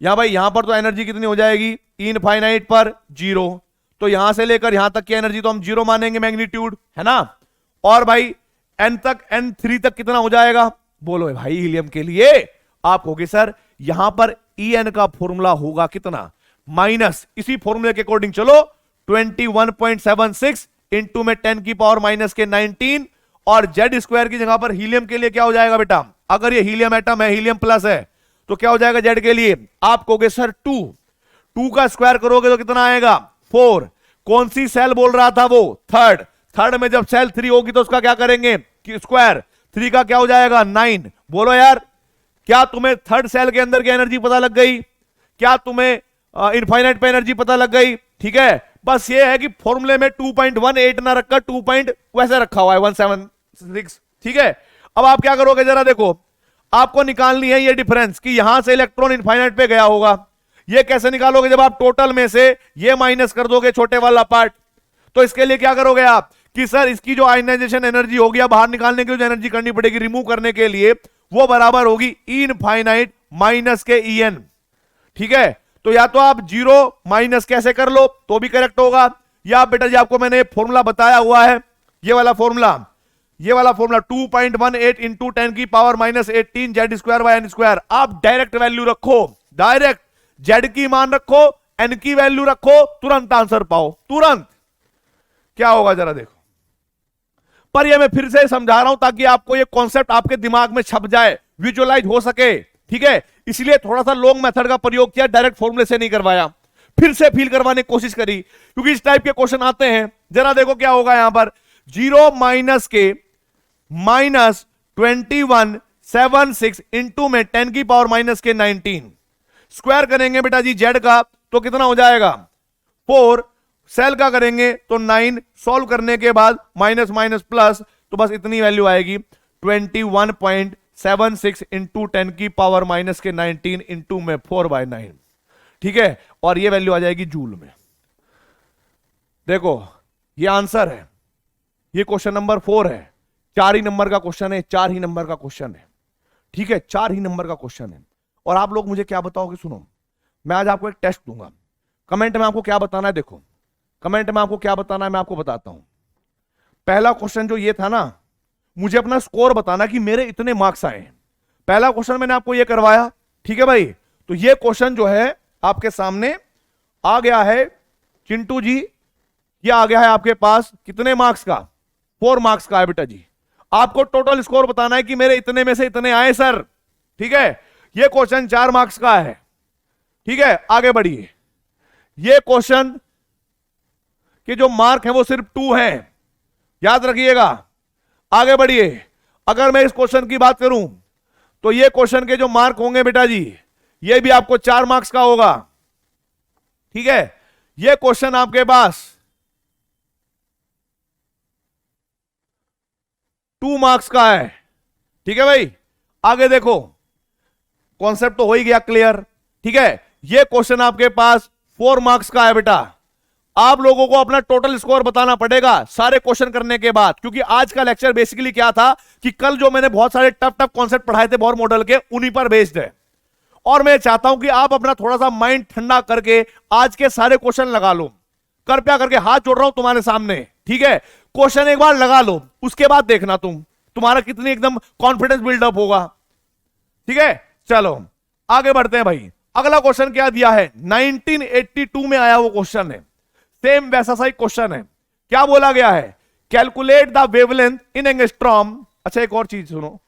यहां पर तो एनर्जी कितनी हो जाएगी इनफाइनाइट पर 0, तो यहां से लेकर यहां तक की एनर्जी तो हम 0 मानेंगे, मैग्नीट्यूड है ना। और भाई n तक n3 तक कितना हो जाएगा बोलो भाई हीलियम के लिए? आप कहोगे सर यहां पर En का फॉर्मूला होगा कितना, माइनस, इसी फॉर्मूले के अकॉर्डिंग चलो 21.76 इंटू में 10 की पावर माइनस के 19, और जेड स्क्वायर की जगह पर हीलियम के लिए क्या हो जाएगा बेटा? अगर ये हीलियम एटम है, हीलियम प्लस है, तो क्या हो जाएगा जेड के लिए? आप कहोगे सर 2 का स्क्वायर करोगे तो कितना आएगा 4। कौन सी सेल बोल रहा था वो? थर्ड में जब सेल 3 होगी तो उसका क्या करेंगे स्क्वायर, 3 का क्या हो जाएगा 9। बोलो यार, क्या तुम्हें थर्ड सेल के अंदर की एनर्जी पता लग गई? क्या तुम्हें इनफाइनाइट पे एनर्जी पता लग गई? ठीक है, बस ये है कि फॉर्मूले में 2.18 ना रखकर 2 वैसे रखा हुआ है 176। ठीक है, अब आप क्या करोगे जरा देखो, आपको निकालनी है ये डिफरेंस कि यहां से इलेक्ट्रॉन इनफाइनाइट पे गया होगा। ये कैसे निकालोगे? जब आप टोटल में से ये माइनस कर दोगे छोटे वाला पार्ट। तो इसके लिए क्या करोगे आप कि सर इसकी जो आयनाइजेशन एनर्जी होगी या बाहर निकालने की जो एनर्जी करनी पड़ेगी रिमूव करने के लिए, वो बराबर होगी इनफाइनाइट माइनस के En। ठीक है, तो या तो आप 0 माइनस कैसे कर लो तो भी करेक्ट होगा, या बेटा जी आपको मैंने फॉर्मूला बताया हुआ है, ये वाला फॉर्मूला 2.18 इंटू 10 की power minus 18 Z square by n square. आप डायरेक्ट वैल्यू रखो, डायरेक्ट जेड की मान रखो, एन की वैल्यू रखो, तुरंत आंसर पाओ, तुरंत। क्या होगा जरा देखो, पर ये मैं फिर से समझा रहा हूं ताकि आपको ये कॉन्सेप्ट आपके दिमाग में छप जाए, विजुअलाइज हो सके। ठीक है, इसलिए थोड़ा सा लॉन्ग मेथड का प्रयोग किया, डायरेक्ट फॉर्मूले से नहीं करवाया, फिर से फील करवाने की कोशिश करी, क्योंकि इस टाइप के क्वेश्चन आते हैं। जरा देखो क्या होगा यहां पर, 0 माइनस के माइनस 21.76 इंटू में 10 की पावर माइनस के 19 स्क्वायर करेंगे बेटा जी जेड का तो कितना हो जाएगा 4, सेल का करेंगे तो 9, सॉल्व करने के बाद माइनस माइनस प्लस, तो बस इतनी वैल्यू आएगी 21.76 इंटू 10 की पावर माइनस के 19 इंटू में 4/9। ठीक है, और ये वैल्यू आ जाएगी जूल में। देखो ये आंसर है, ये क्वेश्चन नंबर 4 है, 4 ही नंबर का क्वेश्चन है, 4 ही नंबर का क्वेश्चन है। ठीक है, 4 ही नंबर का क्वेश्चन है। और आप लोग मुझे क्या बताओगे, सुनो, मैं आज आपको एक टेस्ट दूंगा, कमेंट में आपको क्या बताना है, देखो कमेंट में आपको क्या बताना है मैं आपको बताता हूं। पहला क्वेश्चन जो ये था ना, मुझे अपना स्कोर बताना कि मेरे इतने मार्क्स आए। पहला क्वेश्चन मैंने आपको ये करवाया, ठीक है भाई। तो ये क्वेश्चन जो है आपके सामने आ गया है चिंटू जी, ये आ गया है आपके पास कितने मार्क्स का, 4 मार्क्स का है बेटा जी। आपको टोटल स्कोर बताना है कि मेरे इतने में से इतने आए सर। ठीक है, ये क्वेश्चन 4 मार्क्स का है। ठीक है, आगे बढ़िए। ये क्वेश्चन के जो मार्क है वो सिर्फ 2 हैं, याद रखिएगा। आगे बढ़िए, अगर मैं इस क्वेश्चन की बात करूं तो ये क्वेश्चन के जो मार्क होंगे बेटा जी, ये भी आपको 4 मार्क्स का होगा। ठीक है, ये क्वेश्चन आपके पास 2 मार्क्स का है। ठीक है भाई, आगे देखो, कॉन्सेप्ट तो हो ही गया क्लियर। ठीक है, ये क्वेश्चन आपके पास 4 मार्क्स का है बेटा। आप लोगों को अपना टोटल स्कोर बताना पड़ेगा सारे क्वेश्चन करने के बाद, क्योंकि आज का लेक्चर बेसिकली क्या था कि कल जो मैंने बहुत सारे टफ टफ कॉन्सेप्ट पढ़ाए थे बोर मॉडल के, उन्हीं पर बेस्ड है। और मैं चाहता हूं कि आप अपना थोड़ा सा माइंड ठंडा करके आज के सारे क्वेश्चन लगा लो। कृपया करके हाथ जोड़ रहा हूं तुम्हारे सामने। ठीक है, क्वेश्चन एक बार लगा लो, उसके बाद देखना तुम्हारा कितनी एकदम कॉन्फिडेंस बिल्डअप होगा। ठीक है, चलो आगे बढ़ते हैं भाई। अगला क्वेश्चन क्या दिया है, 1982 में आया वो क्वेश्चन है, सेम वैसा सा ही क्वेश्चन है। क्या बोला गया है, calculate the wavelength in angstrom. अच्छा एक और चीज सुनो,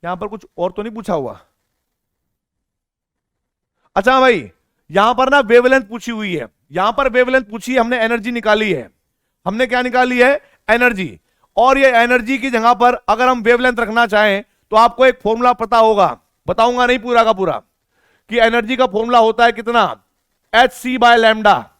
यहां पर कुछ और तो नहीं पूछा हुआ। अच्छा भाई, यहां पर ना वेवलेंथ पूछी हुई है, यहां पर वेवलेंथ पूछी है, हमने एनर्जी निकाली है। हमने क्या निकाली है, एनर्जी। और ये एनर्जी की जगह पर अगर हम वेवलेंथ रखना चाहें तो आपको एक फॉर्मूला पता होगा, बताऊंगा नहीं पूरा का पूरा, कि एनर्जी का फॉर्मूला होता है कितना, h c by lambda,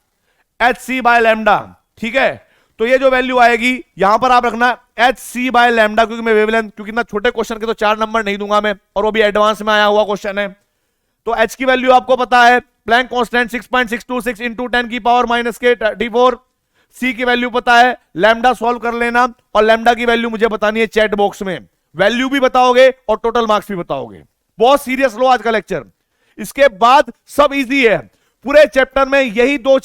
h c by lambda. ठीक है, तो ये जो वैल्यू आएगी यहां पर आप रखना एच सी बाय लैम्डा, क्योंकि मैं वेवलेंथ, क्योंकि इतना छोटे क्वेश्चन के तो 4 नंबर नहीं दूंगा मैं, और वो भी एडवांस में आया हुआ क्वेश्चन है। तो एच की वैल्यू आपको पता है, प्लैंक कांस्टेंट 6.626 इंटू 10 की पावर माइनस के 34। सी की वैल्यू पता है, लैम्डा सॉल्व कर लेना, और लैम्डा की वैल्यू मुझे बतानी है चैट बॉक्स में। वैल्यू भी बताओगे और टोटल मार्क्स भी बताओगे। बहुत सीरियस लो आज का लेक्चर, इसके बाद सब इजी है। पूरे चैप्टर में यही दो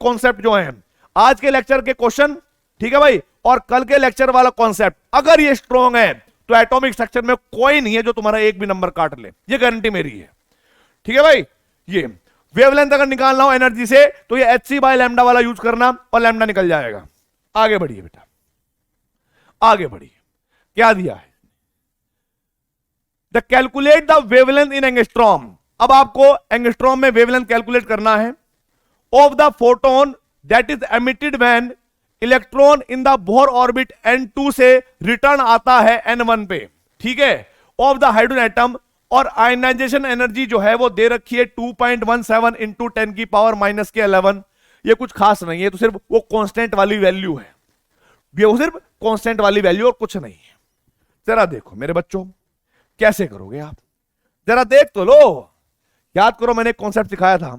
कॉन्सेप्ट जो हैं, आज के लेक्चर के क्वेश्चन, ठीक है भाई, और कल के लेक्चर वाला कॉन्सेप्ट, अगर ये स्ट्रॉन्ग है तो एटॉमिक स्ट्रक्चर में कोई नहीं है जो तुम्हारा एक भी नंबर काट ले, ये गारंटी मेरी है। ठीक है भाई, ये वेवलेंथ अगर निकालना हो एनर्जी से तो ये एच सी बाय लैम्डा वाला यूज करना, और लैम्डा निकल जाएगा। आगे बढ़िए बेटा, आगे बढ़िए। क्या दिया है, the calculate the wavelength in angstrom. अब आपको एंगस्ट्रॉम में वेवलेंथ कैलकुलेट करना है of the photon that is emitted when electron in the Bohr orbit n2 से रिटर्न आता है n1 पे। ठीक है, ऑफ द हाइड्रोजन एटम, और आयनाइजेशन एनर्जी जो है वो दे रखी है 2.17 इंटू 10 की पावर माइनस के 11। ये कुछ खास नहीं है, तो सिर्फ वो कांस्टेंट वाली वैल्यू है, ये वो सिर्फ कांस्टेंट वाली वैल्यू और कुछ नहीं है। जरा देखो मेरे बच्चों, कैसे करोगे आप, जरा देख तो लो। याद करो, मैंने एक कॉन्सेप्ट सिखाया था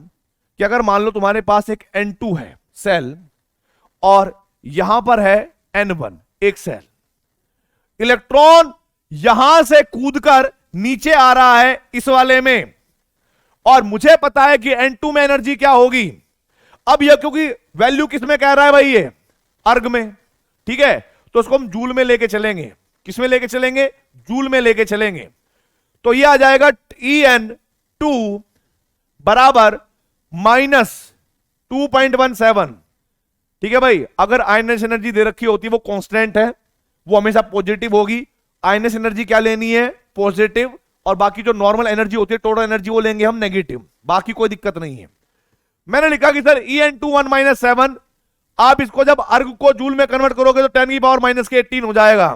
कि अगर मान लो तुम्हारे पास एक N2 है सेल, और यहां पर है N1 एक सेल, इलेक्ट्रॉन यहां से कूदकर नीचे आ रहा है इस वाले में, और मुझे पता है कि N2 में एनर्जी क्या होगी। अब यह क्योंकि वैल्यू किस में कह रहा है भाई, ये अर्ग में, ठीक है, तो उसको हम जूल में लेके चलेंगे। किस में लेके चलेंगे, जूल में लेके चलेंगे। तो यह आ जाएगा En2 बराबर -2.17। ठीक है भाई, अगर आयनस एनर्जी दे रखी होती, वो कांस्टेंट है, वो हमेशा पॉजिटिव होगी। आयनस एनर्जी क्या लेनी है, पॉजिटिव, और बाकी जो नॉर्मल एनर्जी होती है, टोटल एनर्जी, वो लेंगे हम नेगेटिव। बाकी कोई दिक्कत नहीं है। मैंने लिखा कि सर En2 1 - 7, आप इसको जब अर्ग को जूल में कन्वर्ट करोगे तो 10 की पावर माइनस के 18 हो जाएगा,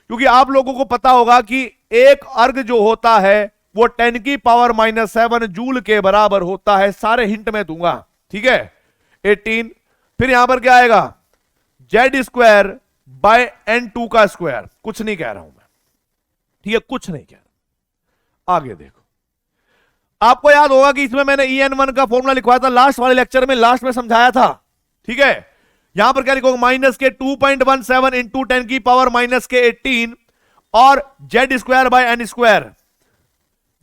क्योंकि आप लोगों को पता होगा कि एक अर्ग जो होता है वो 10 की पावर -7 जूल के बराबर होता है। सारे हिंट में दूंगा, ठीक है, 18। फिर यहां पर क्या आएगा, Z² बाय N2 का स्क्वायर। कुछ नहीं कह रहा हूं मैं, ठीक है, कुछ नहीं कह रहा। आगे देखो, आपको याद होगा कि इसमें मैंने En1 का फॉर्मूला लिखवाया था लास्ट वाले लेक्चर में, लास्ट में समझाया था। ठीक है, यहां पर क्या लिखोगे, माइनस के 2.17 इंटू 10 की पावर माइनस के 18, और Z² bye N²,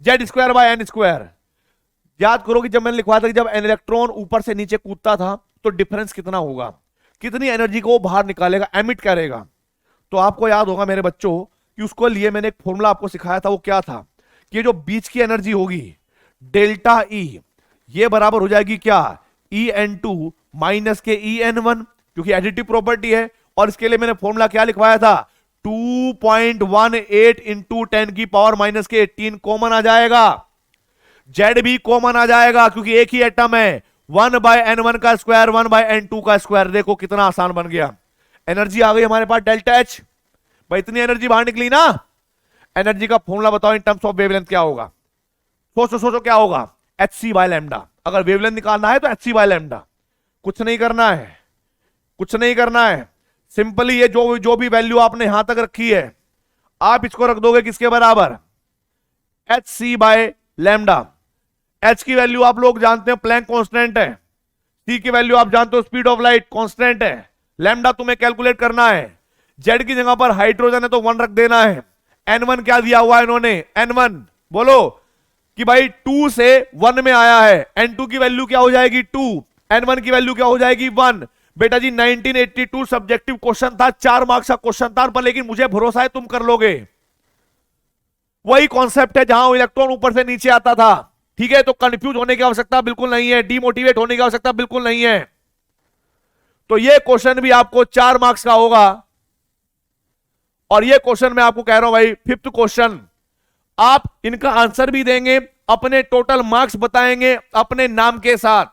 Z² bye N²। याद करो कि जब मैंने लिखवाया था कि जब इलेक्ट्रॉन ऊपर से नीचे कूदता था तो डिफरेंस कितना होगा, कितनी एनर्जी को वो बाहर निकालेगा, एमिट करेगा। तो आपको याद होगा मेरे बच्चों कि उसको लिए मैंने एक फॉर्मूला आपको सिखाया था, वो क्या था कि जो बीच की एनर्जी होगी डेल्टा ई, ये बराबर हो जाएगी क्या, En2 माइनस के En1, क्योंकि एडिटिव प्रॉपर्टी है। और इसके लिए मैंने फॉर्मूला क्या लिखवाया था, 2.18 इंटू 10 की पावर माइनस के 18 कॉमन आ जाएगा, जेड भी कॉमन आ जाएगा, क्योंकि एक ही एटम है। 1/n1 का स्क्वायर 1/n2 का स्क्वायर। देखो कितना आसान बन गया, एनर्जी आ गई हमारे पास डेल्टा एच। भाई इतनी एनर्जी बाहर निकली ना, एनर्जी का फॉर्मूला बताओ इन टर्म्स ऑफ वेवलेंथ क्या होगा, सोचो सोचो क्या होगा, hc बाय लैम्डा। अगर वेवलेंथ निकालना है तो hc बाय लैम्डा। कुछ नहीं करना है, कुछ नहीं करना है, सिंपली ये जो भी वैल्यू आपने यहां तक रखी है, आप इसको रख दोगे किसके बराबर, hc बाय लैम्डा। h की वैल्यू आप लोग जानते हैं प्लैंक कांस्टेंट है, c की वैल्यू आप जानते हो स्पीड ऑफ लाइट कांस्टेंट है, लैम्डा तुम्हें कैलकुलेट करना है। z की जगह पर हाइड्रोजन है तो 1 रख देना है। n1 क्या दिया हुआ है इन्होंने, n1 बोलो कि भाई 2 से 1 में आया है, n2 की वैल्यू क्या हो जाएगी 2, n1 की वैल्यू क्या हो जाएगी 1। बेटा जी 1982 सब्जेक्टिव क्वेश्चन था, 4 मार्क्स का क्वेश्चन था, पर लेकिन मुझे भरोसा है तुम कर लोगे। वही कॉन्सेप्ट है जहां इलेक्ट्रॉन ऊपर से नीचे आता था, ठीक है, तो कंफ्यूज होने की आवश्यकता बिल्कुल नहीं है, डिमोटिवेट होने की आवश्यकता बिल्कुल नहीं है। तो ये क्वेश्चन भी आपको 4 मार्क्स का होगा। और ये क्वेश्चन मैं आपको कह रहा हूं भाई, 5th क्वेश्चन, आप इनका आंसर भी देंगे, अपने टोटल मार्क्स बताएंगे अपने नाम के साथ,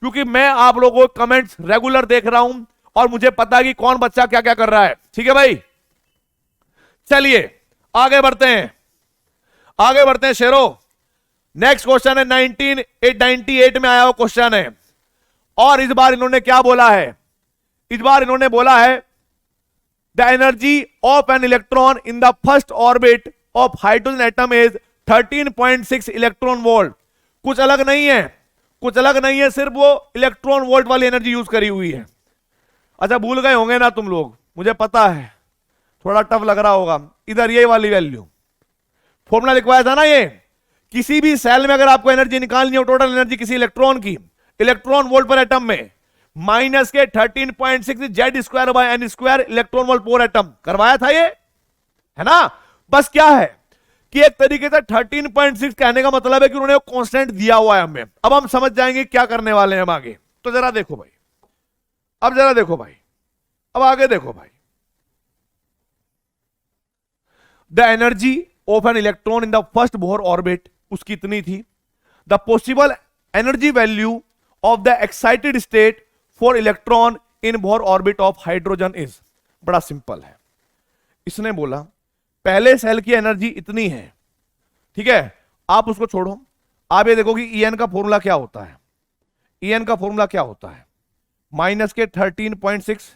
क्योंकि मैं आप लोगों को कमेंट्स रेगुलर देख रहा हूं और मुझे पता है कि कौन बच्चा क्या क्या कर रहा है। ठीक है भाई, चलिए आगे बढ़ते हैं, आगे बढ़ते हैं शेरो। नेक्स्ट क्वेश्चन है 1998 में आया हुआ क्वेश्चन है, और इस बार इन्होंने क्या बोला है, इस बार इन्होंने बोला है the energy of an electron in the first orbit of hydrogen atom is 13.6 electron volt. कुछ अलग नहीं है, कुछ अलग नहीं है, सिर्फ वो इलेक्ट्रॉन वोल्ट वाली एनर्जी यूज करी हुई है। अच्छा भूल गए होंगे ना तुम लोग, मुझे पता है थोड़ा टफ लग रहा होगा। इधर ये वाली वैल्यू फॉर्मूला लिखवाया था ना, ये किसी भी सेल में अगर आपको एनर्जी निकालनी हो, टोटल एनर्जी किसी इलेक्ट्रॉन की, इलेक्ट्रॉन वोल्ट पर एटम में, माइनस के 13.6 Z square by n square electron volt per atom, करवाया था ये, है ना। बस क्या है कि एक तरीके से 13.6 कहने का मतलब है कि उन्होंने कांस्टेंट दिया हुआ है हमें। अब हम समझ जाएंगे क्या करने वाले हैं हम आगे। तो जरा देखो भाई, अब जरा देखो भाई, अब आगे देखो भाई, the energy of an electron in the first Bohr orbit उसकी इतनी थी। The possible energy value of the excited state for electron in Bohr orbit of hydrogen is, बड़ा सिंपल है। इसने बोला पहले सेल की एनर्जी इतनी है, ठीक है, आप उसको छोड़ो, आप ये देखो कि ई एन का फॉर्मूला क्या होता है, ई एन का फॉर्मूला क्या होता है, माइनस के 13.6,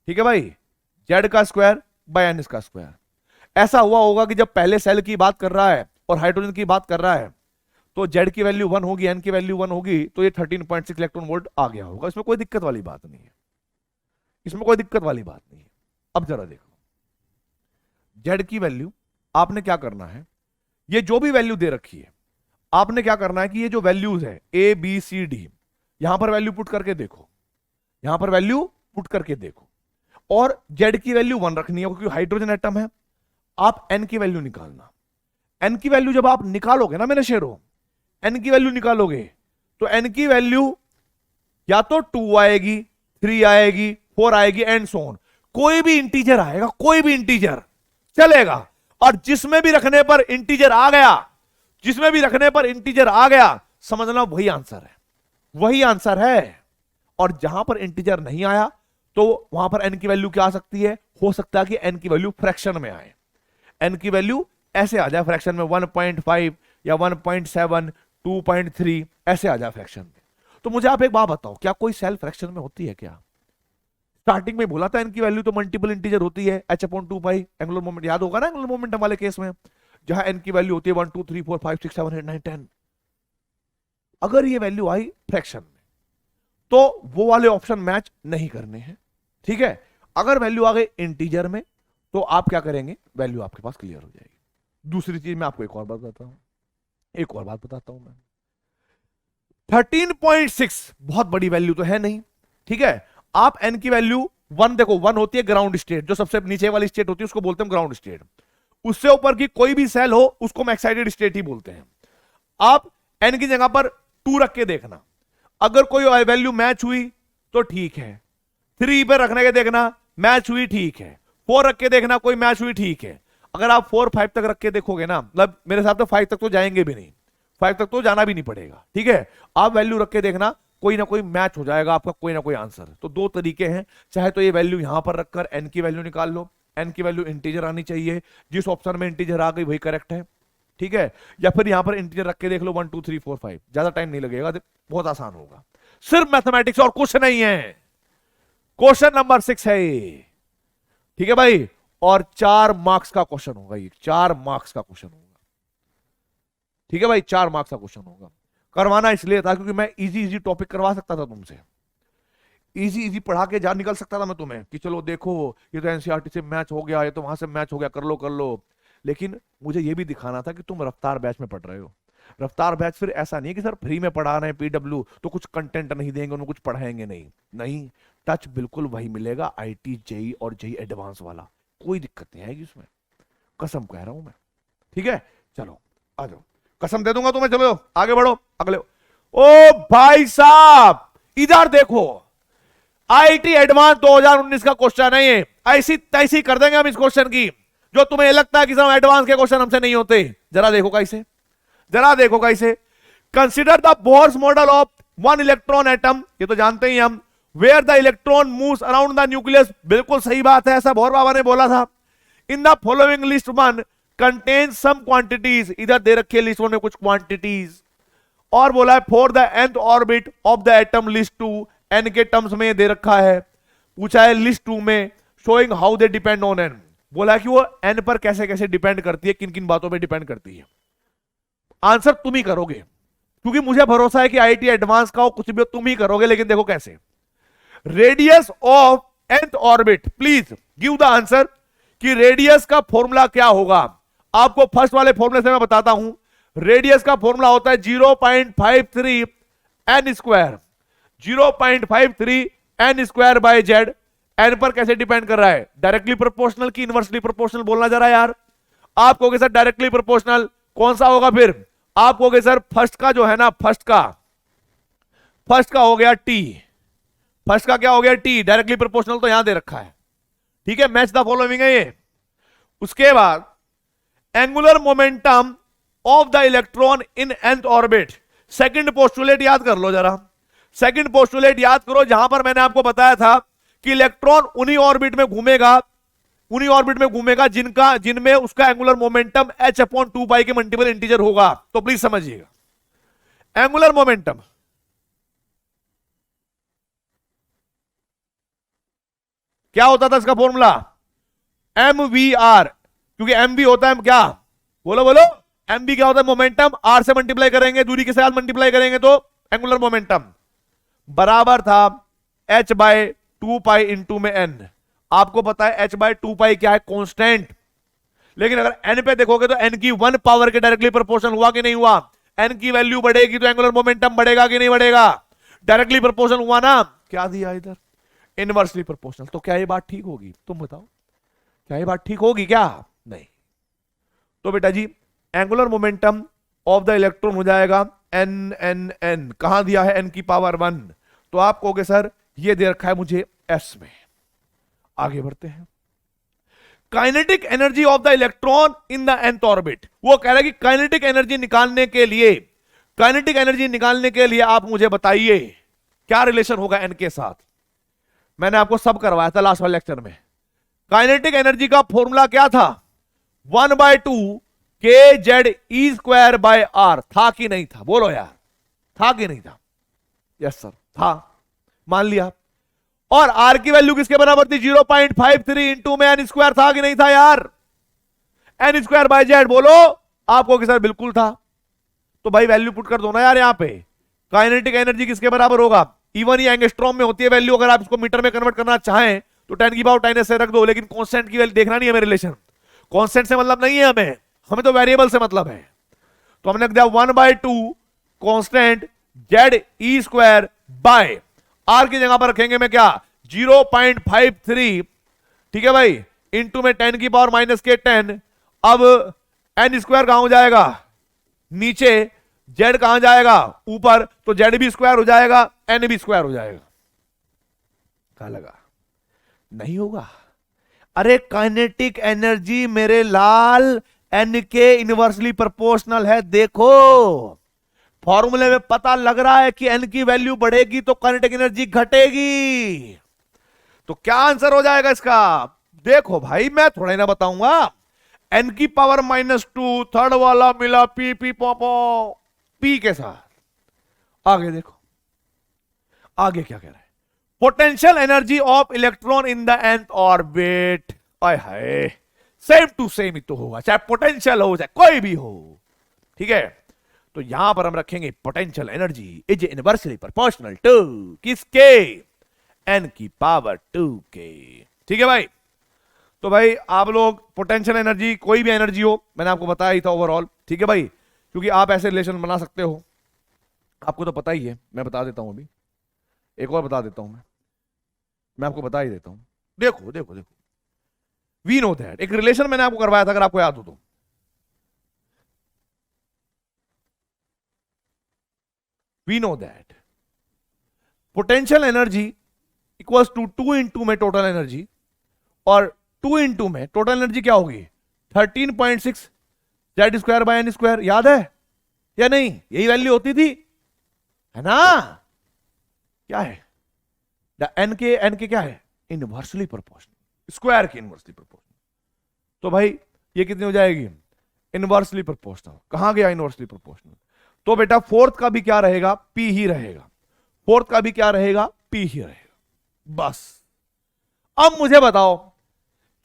ठीक है भाई, जेड का स्क्वायर बाय एन का स्क्वायर। ऐसा हुआ होगा कि जब पहले सेल की बात कर रहा है और हाइड्रोजन की बात कर रहा है तो जेड की वैल्यू 1 होगी, एन की वैल्यू 1 होगी, तो ये 13.6 इलेक्ट्रॉन वोल्ट आ गया होगा। इसमें कोई दिक्कत वाली बात नहीं है, इसमें कोई दिक्कत वाली बात नहीं है। अब जरा देखो जेड की वैल्यू, आपने क्या करना है, ये जो भी वैल्यू दे रखी है आपने क्या करना है कि ये जो वैल्यूज है ए बी सी डी, यहां पर वैल्यू पुट करके देखो, यहां पर वैल्यू पुट करके देखो, और जेड की वैल्यू 1 रखनी है क्योंकि हाइड्रोजन एटम है। आप एन की वैल्यू निकालना, एन की वैल्यू जब आप निकालोगे ना मेरे शेरों, एन की वैल्यू निकालोगे तो एन की वैल्यू या तो 2 आएगी, 3 आएगी, 4 आएगी एंड सो ऑन, कोई भी इंटीजर आएगा, कोई भी इंटीजर चलेगा। और जिसमें भी रखने पर इंटीजर आ गया, जिसमें भी रखने पर इंटीजर आ गया, समझना वही आंसर है, वही आंसर है। और जहां पर इंटीजर नहीं आया तो वहां पर एन की वैल्यू क्या आ सकती है, हो सकता है कि एन की वैल्यू फ्रैक्शन में आए, एन की वैल्यू ऐसे आ जाए फ्रैक्शन में 1.5 या 1.7, 2.3 ऐसे आ जाए फ्रैक्शन में। तो मुझे आप एक बात बताओ, क्या कोई सेल फ्रैक्शन में होती है क्या? स्टार्टिंग में बोला था इनकी वैल्यू तो मल्टीपल इंटीजर होती है, h/2 एंगुलर मोमेंट, याद होगा ना एंगुलर मोमेंटम वाले केस में, जहां n की वैल्यू होती है 1 2 3 4 5 6 7 8 9 10। अगर ये वैल्यू आई फ्रैक्शन में तो वो वाले ऑप्शन मैच नहीं करने हैं, ठीक है। अगर वैल्यू आ गई इंटीजर में तो आप क्या करेंगे, वैल्यू आपके पास क्लियर हो जाएगी। दूसरी चीज मैं आपको एक और बात बताता हूं, एक और बात बताता हूं मैं, 13.6 बहुत बड़ी वैल्यू तो है नहीं, ठीक है। आप n की वैल्यू 1 देखो, 1 होती है ग्राउंड स्टेट, जो सबसे नीचे वाली स्टेट होती है उसको बोलते हैं ग्राउंड स्टेट। उससे ऊपर की कोई भी सेल हो उसको हम एक्साइटेड स्टेट ही बोलते हैं। आप n की जगह पर 2 रख के देखना, अगर कोई वैल्यू मैच हुई तो ठीक है, 3 पे रखने के देखना मैच हुई, ठीक है, 4 रख के देखना कोई मैच हुई, ठीक है। अगर आप 4 5 तक रख के देखोगे ना, मतलब मेरे हिसाब से 5 तक तो जाएंगे भी नहीं, 5 तक तो जाना भी नहीं पड़ेगा, ठीक है। आप वैल्यू रख के देखना, कोई ना कोई मैच हो जाएगा आपका, कोई ना कोई आंसर। तो 2 तरीके हैं, चाहे तो ये वैल्यू यहां पर रखकर n की वैल्यू निकाल लो, n की वैल्यू इंटीजर आनी चाहिए, जिस ऑप्शन में इंटीजर आ गई वही करेक्ट है, ठीक है। या फिर यहां पर इंटीजर रख के देख लो 1 2 3 4 5, ज्यादा टाइम नहीं लगेगा, बहुत आसान होगा, सिर्फ मैथमेटिक्स और कुछ नहीं है। क्वेश्चन नंबर 6 है ये, ठीक है भाई, और 4 मार्क्स का क्वेश्चन होगा ये, 4 मार्क्स का क्वेश्चन होगा, ठीक है भाई, 4 मार्क्स का क्वेश्चन होगा। करवाना इसलिए था क्योंकि मैं इजी इजी टॉपिक करवा सकता था तुमसे, इजी इजी पढ़ा के जा निकल सकता था मैं तुम्हें कि चलो देखो ये तो एनसीईआरटी से मैच हो गया, ये तो वहां से मैच हो गया, कर लो कर लो। लेकिन मुझे ये भी दिखाना था कि तुम रफ्तार बैच में पढ़ रहे हो। रफ्तार बैच फिर ऐसा नहीं है कि सर फ्री में पढ़ा रहे हैं पीडब्ल्यू तो कुछ कंटेंट नहीं देंगे, उन्हें कुछ पढ़ाएंगे नहीं, नहीं, टच बिल्कुल वही मिलेगा, आईटी जेई और जेई एडवांस वाला, कोई दिक्कत नहीं आएगी उसमें, कसम कह रहा हूं मैं, ठीक है। चलो आ जाओ, कसम दे दूंगा तुम्हें। चलो आगे बढ़ो, अगले। ओ भाई साहब इधर देखो, आईटी एडवांस 2019 का क्वेश्चन है ये, ऐसी तैसी कर देंगे हम इस क्वेश्चन की, जो तुम्हें लगता है कि सब एडवांस के क्वेश्चन हमसे नहीं होते। जरा देखो कैसे, जरा देखो कैसे। Consider the Bohr's model of one electron atom, ये तो जानते ही हम, where the electron moves around the nucleus, बिल्कुल सही बात है, ऐसा बोर बाबा ने बोला था। In the following list one contain some quantities, इधर दे रखे लिस्ट वन में कुछ क्वांटिटीज, और बोला है for the nth orbit of the atom list two, n के टर्म्स में दे रखा है। पूछा है लिस्ट टू में showing how they depend on n, बोला कि वो एन पर कैसे कैसे डिपेंड करती है, किन किन बातों पर डिपेंड करती है। आंसर तुम ही करोगे, क्योंकि मुझे भरोसा है कि आईटी एडवांस का हो कुछ भी हो तुम ही करोगे, लेकिन देखो कैसे। Radius of nth orbit, please give the answer कि रेडियस का फॉर्मूला क्या होगा। आपको फर्स्ट वाले फॉर्मूले से मैं बताता हूं। रेडियस का फॉर्मूला होता है 0.53 n square, 0.53 n square by Z. N पर कैसे डिपेंड कर रहा है, डायरेक्टली प्रोपोर्शनल की इनवर्सली प्रोपोर्शनल, बोलना जरा यार। आप कहोगे सर डायरेक्टली प्रोपोर्शनल, कौन सा होगा फिर? आप कहोगे सर फर्स्ट का जो है ना, फर्स्ट का हो गया टी, फर्स्ट का क्या हो गया टी, डायरेक्टली प्रोपोर्शनल तो यहां दे रखा है, ठीक है, मैच द फॉलोइंग है ये। उसके बाद angular momentum of the electron in nth orbit, second postulate याद कर लो जरा, सेकंड पोस्टुलेट याद करो, जहां पर मैंने आपको बताया था कि इलेक्ट्रॉन उन्हीं ऑर्बिट में घूमेगा, उन्हीं ऑर्बिट में घूमेगा जिनमें उसका एंगुलर मोमेंटम h/2π के मल्टीपल इंटीजर होगा। तो प्लीज समझिएगा, एंगुलर मोमेंटम क्या होता था, इसका फॉर्मूला mvr, क्योंकि एम भी होता है क्या, बोलो बोलो, एम भी क्या होता है, मोमेंटम, आर से मल्टीप्लाई करेंगे, दूरी के साथ मल्टीप्लाई करेंगे तो एंगुलर मोमेंटम बराबर था h/2π इंटू में n। आपको पता है h/2π क्या है, कांस्टेंट। लेकिन अगर n पे देखोगे तो n की 1 पावर के डायरेक्टली प्रोपोर्शनल हुआ कि नहीं हुआ, n की वैल्यू बढ़ेगी तो एंगुलर मोमेंटम बढ़ेगा कि नहीं बढ़ेगा, डायरेक्टली प्रोपोर्शनल हुआ ना। क्या दिया इधर, इनवर्सली प्रोपोर्शनल। तो क्या ये बात ठीक होगी, तुम बताओ, क्या ये बात ठीक होगी क्या? नहीं। तो बेटा जी angular momentum of the electron हो जाएगा n, कहां दिया है n की पावर 1, तो आप कहोगे सर ये दे रखा है मुझे s में। आगे बढ़ते हैं। Kinetic energy of the electron in the nth orbit, वो कह रहा है कि काइनेटिक एनर्जी निकालने के लिए, काइनेटिक एनर्जी निकालने के लिए आप मुझे बताइए क्या रिलेशन होगा n के साथ। मैंने आपको सब करवाया था लास्ट वाले लेक्चर में। काइनेटिक एनर्जी का फॉर्मूला क्या था, 1/2 के Z e square by r, था कि नहीं था, बोलो यार, था कि नहीं था? यस सर था, मान लिया। और आर की वैल्यू किसके बराबर थी, 0.53 इंटू में एन स्क्वायर, था कि नहीं था यार, एन स्क्वायर बाय जेड, बोलो। आपको कि सर बिल्कुल था। तो भाई वैल्यू पुट कर दो ना यार, यहां पे काइनेटिक एनर्जी किसके बराबर होगा, इवन ये एंगस्ट्रॉम में होती है वैल्यू, अगर आप इसको मीटर में कन्वर्ट करना चाहें तो 10 की पावर 10 से रख दो, लेकिन कांस्टेंट की वैल्यू देखना नहीं है हमें, रिलेशन कांस्टेंट से मतलब नहीं है हमें तो वेरिएबल से मतलब है। तो हमने दिया 1/2 constant Z e square by r की जगह पर रखेंगे मैं क्या, 0.53, ठीक है भाई, इंटू में 10 की पावर -10। अब एन स्क्वायर कहां हो जाएगा, नीचे, जेड कहां जाएगा, ऊपर, तो जेड भी स्क्वायर हो जाएगा, एन भी स्क्वायर हो जाएगा। क्या लगा, नहीं होगा? अरे काइनेटिक एनर्जी मेरे लाल एन के इनवर्सली प्रोपोर्शनल है, देखो फॉर्मूले में पता लग रहा है कि एन की वैल्यू बढ़ेगी तो काइनेटिक एनर्जी घटेगी। तो क्या आंसर हो जाएगा इसका, देखो भाई मैं थोड़ा ही ना बताऊंगा, एन की पावर -2 थर्ड वाला मिला पी पी पॉपो पी के साथ। आगे देखो, आगे क्या कह रहा है, potential energy of electron in the nth orbit. आय हाय, सेम टू सेम ही तो होगा, चाहे पोटेंशियल हो चाहे कोई भी हो, ठीक है। तो यहां पर हम रखेंगे potential energy is inversely proportional to किसके, n की पावर 2 के, ठीक है भाई। तो भाई आप लोग पोटेंशियल एनर्जी कोई भी एनर्जी हो, मैंने आपको बताया ही था ओवरऑल, ठीक है भाई, क्योंकि आप ऐसे रिलेशन बना सकते हो, आपको तो पता ही है, मैं बता देता हूं अभी, एक और बता देता हूं मैं आपको बता ही देता हूं। देखो देखो देखो, वी नो दैट, एक रिलेशन मैंने आपको करवाया था, अगर आपको याद हो तो, we know that potential energy equals to 2 into में टोटल एनर्जी, और 2 इंटू में टोटल एनर्जी क्या होगी 13.6 Z square by n square, याद है या नहीं? यही वैल्यू होती थी, है ना? क्या है एन के क्या है इनवर्सली प्रोपोर्शनल, स्क्वायर की इनवर्सली प्रोपोर्शनल। तो भाई ये कितनी हो जाएगी इनवर्सली प्रोपोर्शनल। कहां गया इनवर्सली प्रोपोर्शनल? तो बेटा फोर्थ का भी क्या रहेगा पी ही रहेगा, फोर्थ का भी क्या रहेगा पी ही रहेगा। बस अब मुझे बताओ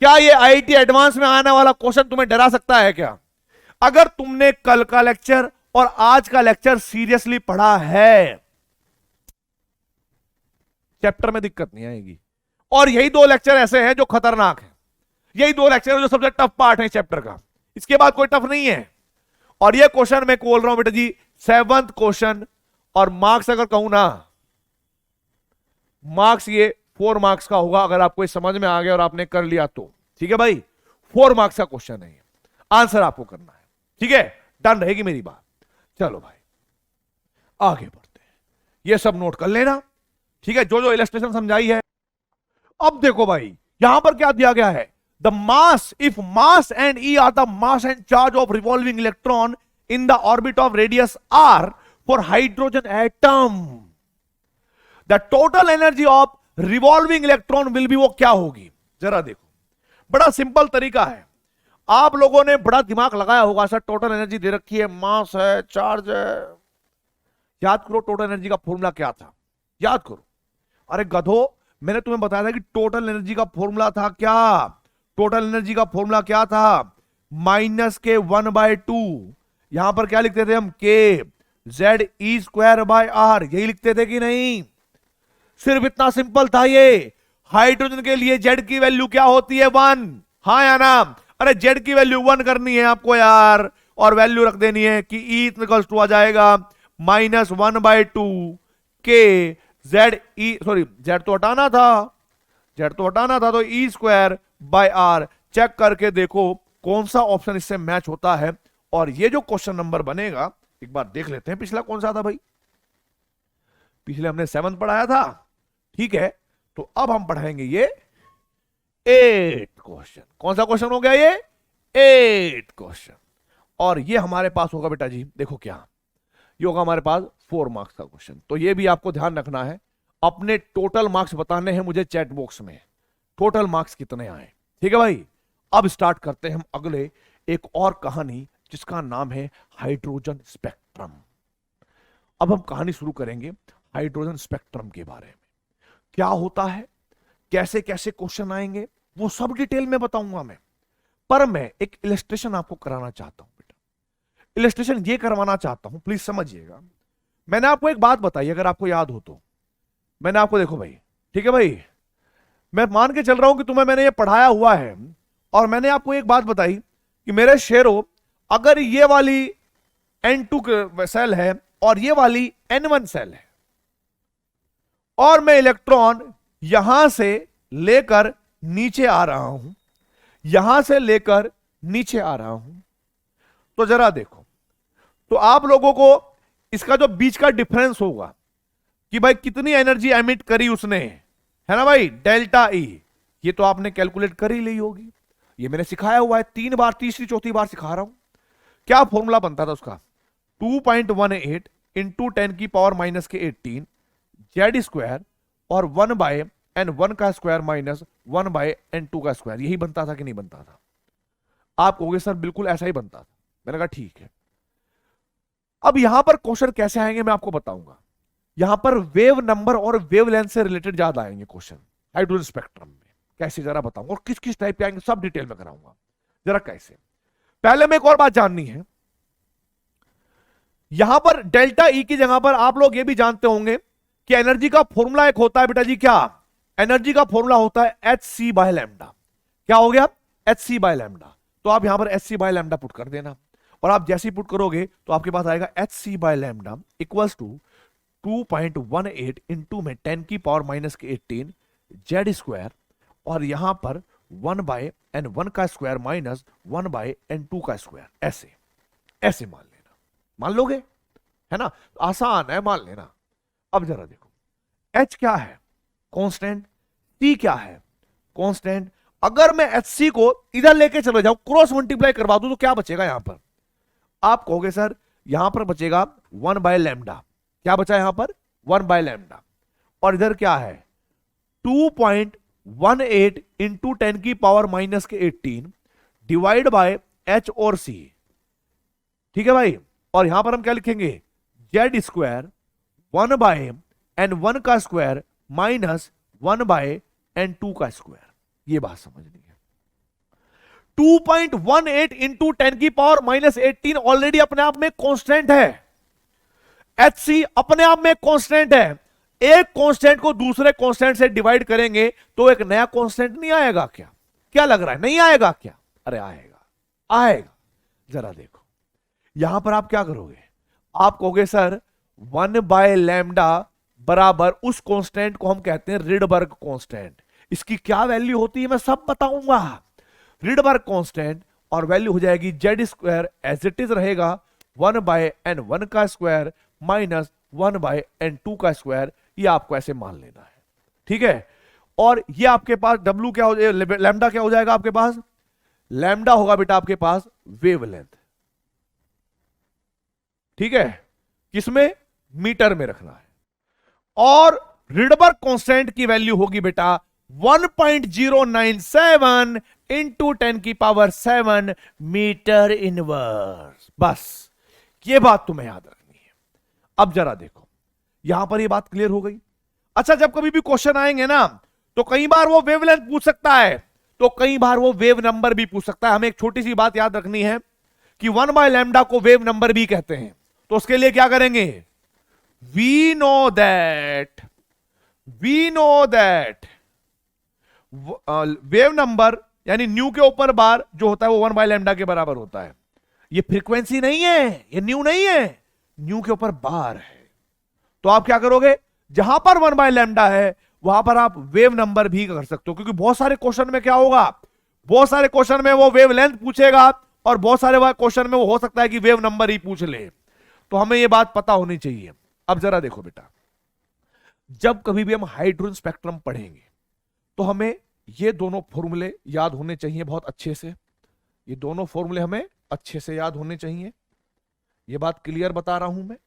क्या ये आईआईटी एडवांस में आने वाला क्वेश्चन तुम्हें डरा सकता है क्या? अगर तुमने कल का लेक्चर और आज का लेक्चर सीरियसली पढ़ा है, चैप्टर में दिक्कत नहीं आएगी। और यही 2 लेक्चर ऐसे हैं जो खतरनाक हैं, यही 2 लेक्चर है जो सबसे टफ पार्ट है चैप्टर का, इसके बाद कोई टफ नहीं है। और ये क्वेश्चन मैं बोल रहा हूं बेटा जी 7th क्वेश्चन, और मार्क्स अगर कहूं ना, मार्क्स ये 4 मार्क्स का होगा अगर आपको समझ में आ गया और आपने कर लिया तो, ठीक है भाई? 4 मार्क्स का क्वेश्चन है, आंसर आपको करना है, ठीक है? डन रहेगी मेरी बात। चलो भाई आगे बढ़ते हैं, ये सब नोट कर लेना, ठीक है? जो जो इलस्ट्रेशन समझाई है। अब देखो भाई यहां पर क्या दिया गया है, the mass, if mass and e are the mass and charge of revolving electron in the orbit of radius r for hydrogen atom, the total energy of revolving electron will be, वो क्या होगी? जरा देखो, बड़ा simple तरीका है, आप लोगों ने बड़ा दिमाग लगाया होगा सर, टोटल एनर्जी दे रखी है, मास है, चार्ज है, याद करो टोटल एनर्जी का फॉर्मूला क्या था, याद करो। अरे गधो, मैंने तुम्हें बताया था कि टोटल एनर्जी का फॉर्मूला था क्या? टोटल एनर्जी का फॉर्मूला क्या था? -k1/2, यहां पर क्या लिखते थे हम? k ZE²/r, यही लिखते थे कि नहीं? सिर्फ इतना सिंपल था ये। हाइड्रोजन के लिए Z की वैल्यू क्या होती है? 1, हाँ या ना? अरे Z की वैल्यू 1 करनी है आपको यार, और वैल्यू रख देनी है कि E = आ जाएगा -1/2 k Z तो हटाना था, तो E²/r। चेक करके देखो कौन सा ऑप्शन इससे मैच होता है। और ये जो क्वेश्चन नंबर बनेगा एक बार देख लेते हैं, पिछला कौन सा था भाई? पिछले हमने 7th पढ़ाया था, ठीक है? तो अब हम पढ़ाएंगे ये 8th क्वेश्चन। कौन सा क्वेश्चन हो गया ये? 8th question. और ये हमारे पास होगा बेटा जी, देखो क्या ये होगा हमारे पास 4 मार्क्स का क्वेश्चन। तो ये भी आपको ध्यान रखना है, अपने टोटल मार्क्स बताने हैं मुझे चैट बॉक्स में, टोटल मार्क्स कितने आए, ठीक है भाई? अब स्टार्ट करते हैं हम अगले एक और कहानी जिसका नाम है हाइड्रोजन स्पेक्ट्रम। अब हम कहानी शुरू करेंगे हाइड्रोजन स्पेक्ट्रम के बारे में, क्या होता है, कैसे कैसे क्वेश्चन आएंगे, वो सब डिटेल में बताऊंगा मैं। पर मैं एक इलस्ट्रेशन आपको कराना चाहता हूं बेटा, इलस्ट्रेशन ये करवाना चाहता हूं, प्लीज समझिएगा। मैंने आपको एक बात बताई, अगर आपको याद हो तो, मैंने आपको, देखो भाई, ठीक है भाई, मैं मान के चल रहा हूं कि तुम्हें मैंने ये पढ़ाया हुआ है, और मैंने आपको एक बात बताई कि मेरे शेरों, अगर ये वाली N2 सेल है और ये वाली N1 सेल है, और मैं इलेक्ट्रॉन यहां से लेकर नीचे आ रहा हूं, यहां से लेकर नीचे आ रहा हूं, तो जरा देखो, तो आप लोगों को इसका जो बीच का डिफरेंस होगा कि भाई कितनी एनर्जी एमिट करी उसने, है ना भाई, डेल्टा E, ये तो आपने कैलकुलेट कर ही ली होगी, ये मैंने सिखाया हुआ है 3 बार, तीसरी चौथी बार सिखा रहा हूं। क्या फॉर्मूला बनता था उसका? 2.18 इंटू 10⁻⁻18 Z² और 1/N1 का स्क्वायर माइनस 1/N2 का स्क्वायर, यही बनता था कि नहीं बनता था? आप कहोगे सर बिल्कुल ऐसा ही बनता था। मैंने कहा ठीक है। अब यहां पर क्वेश्चन कैसे आएंगे मैं आपको बताऊंगा। यहां पर वेव नंबर और वेवलेंथ से रिलेटेड ज्यादा आएंगे क्वेश्चन हाइड्रोजन स्पेक्ट्रम में, कैसे जरा बताऊंगा, और किस किस टाइप के आएंगे सब डिटेल में कराऊंगा। जरा कैसे, पहले में एक और बात जाननी है, यहां पर डेल्टा E की जगह पर आप लोग ये भी जानते होंगे कि एनर्जी का फॉर्मूला एक होता है बेटा जी, क्या एनर्जी का फॉर्मूला होता है hc/λ। क्या हो गया? hc/λ। तो आप यहां पर hc/λ पुट कर देना, और आप जैसे ही पुट करोगे तो आपके पास आएगा hc/λ इक्वल्स टू 2.18 इंटू में 10⁻⁻18 Z², और यहां पर 1/N1 का स्क्वायर माइनस 1/N2 का स्क्वायर, ऐसे ऐसे मान लेना, मान लोगे? है ना, आसान है मान लेना। अब जरा देखो, H क्या है, कांस्टेंट, T क्या है, कांस्टेंट। अगर मैं HC को इधर लेके चले जाऊं, क्रॉस मल्टीप्लाई करवा दूं, तो क्या बचेगा यहां पर? आप कहोगे सर यहां पर बचेगा 1/λ। क्या बचा यहां पर? 1/λ। और इधर क्या है, 2.18 इंटू 10⁻⁻18 डिवाइड बाय H और C। ठीक है भाई, और यहां पर हम क्या लिखेंगे, Z स्क्वायर 1/n1 का स्क्वायर माइनस 1/n2 का स्क्वायर। ये बात समझनी है। 2.18 इंटू 10⁻⁻18 ऑलरेडी अपने आप में कांस्टेंट है। HC अपने आप में कांस्टेंट है। एक कांस्टेंट को दूसरे कांस्टेंट से डिवाइड करेंगे तो एक नया कांस्टेंट नहीं आएगा क्या? क्या लग रहा है, नहीं आएगा क्या? अरे आएगा, आएगा। जरा देखो, यहां पर आप क्या करोगे, आप कहोगे सर 1/λ बराबर उस कांस्टेंट को हम कहते हैं रिडबर्ग कांस्टेंट। इसकी क्या वैल्यू होती है मैं सब बताऊंगा। रिडबर्ग कांस्टेंट, और वैल्यू हो जाएगी Z square as it is रहेगा 1/n1 का स्क्वायर माइनस 1/n2 का स्क्वायर। ये आपको ऐसे मान लेना है, ठीक है। और ये आपके पास W क्या हो जाएगा, लैम्डा क्या हो जाएगा आपके पास? लैम्डा होगा बेटा आपके पास वेवलेंथ, ठीक है। किसमें? मीटर में रखना है। और रिडबर्ग कांस्टेंट की वैल्यू होगी बेटा 1.097 इंटू 10⁻7 मीटर इनवर्स। बस ये बात तुम्हें याद रखनी है। अब जरा देखो, यहां पर ये बात क्लियर हो गई। अच्छा, जब कभी भी क्वेश्चन आएंगे ना, तो कई बार वो वेवलेंथ पूछ सकता है, तो कई बार वो वेव नंबर भी पूछ सकता है। हमें एक छोटी सी बात याद रखनी है कि 1/λ को वेव नंबर भी कहते हैं। तो उसके लिए क्या करेंगे, we know that wave number यानी न्यू के ऊपर बार जो होता है वो 1/λ के बराबर होता है। ये फ्रीक्वेंसी नहीं है, ये न्यू नहीं है, न्यू के ऊपर बार है। तो आप क्या करोगे, जहां पर 1/λ है वहां पर आप वेव नंबर भी कर सकते हो, क्योंकि बहुत सारे क्वेश्चन में क्या होगा, बहुत सारे क्वेश्चन में वो वेव लेंथ पूछेगा और बहुत सारे क्वेश्चन में वो हो सकता है कि वेव नंबर ही पूछ ले। तो हमें ये बात पता होनी चाहिए। अब जरा देखो बेटा, जब कभी भी हम हाइड्रोजन स्पेक्ट्रम पढ़ेंगे तो हमें ये दोनों फॉर्मूले याद होने चाहिए बहुत अच्छे से। ये दोनों फॉर्मूले हमें अच्छे से याद होने चाहिए, ये बात क्लियर बता रहा हूं मैं।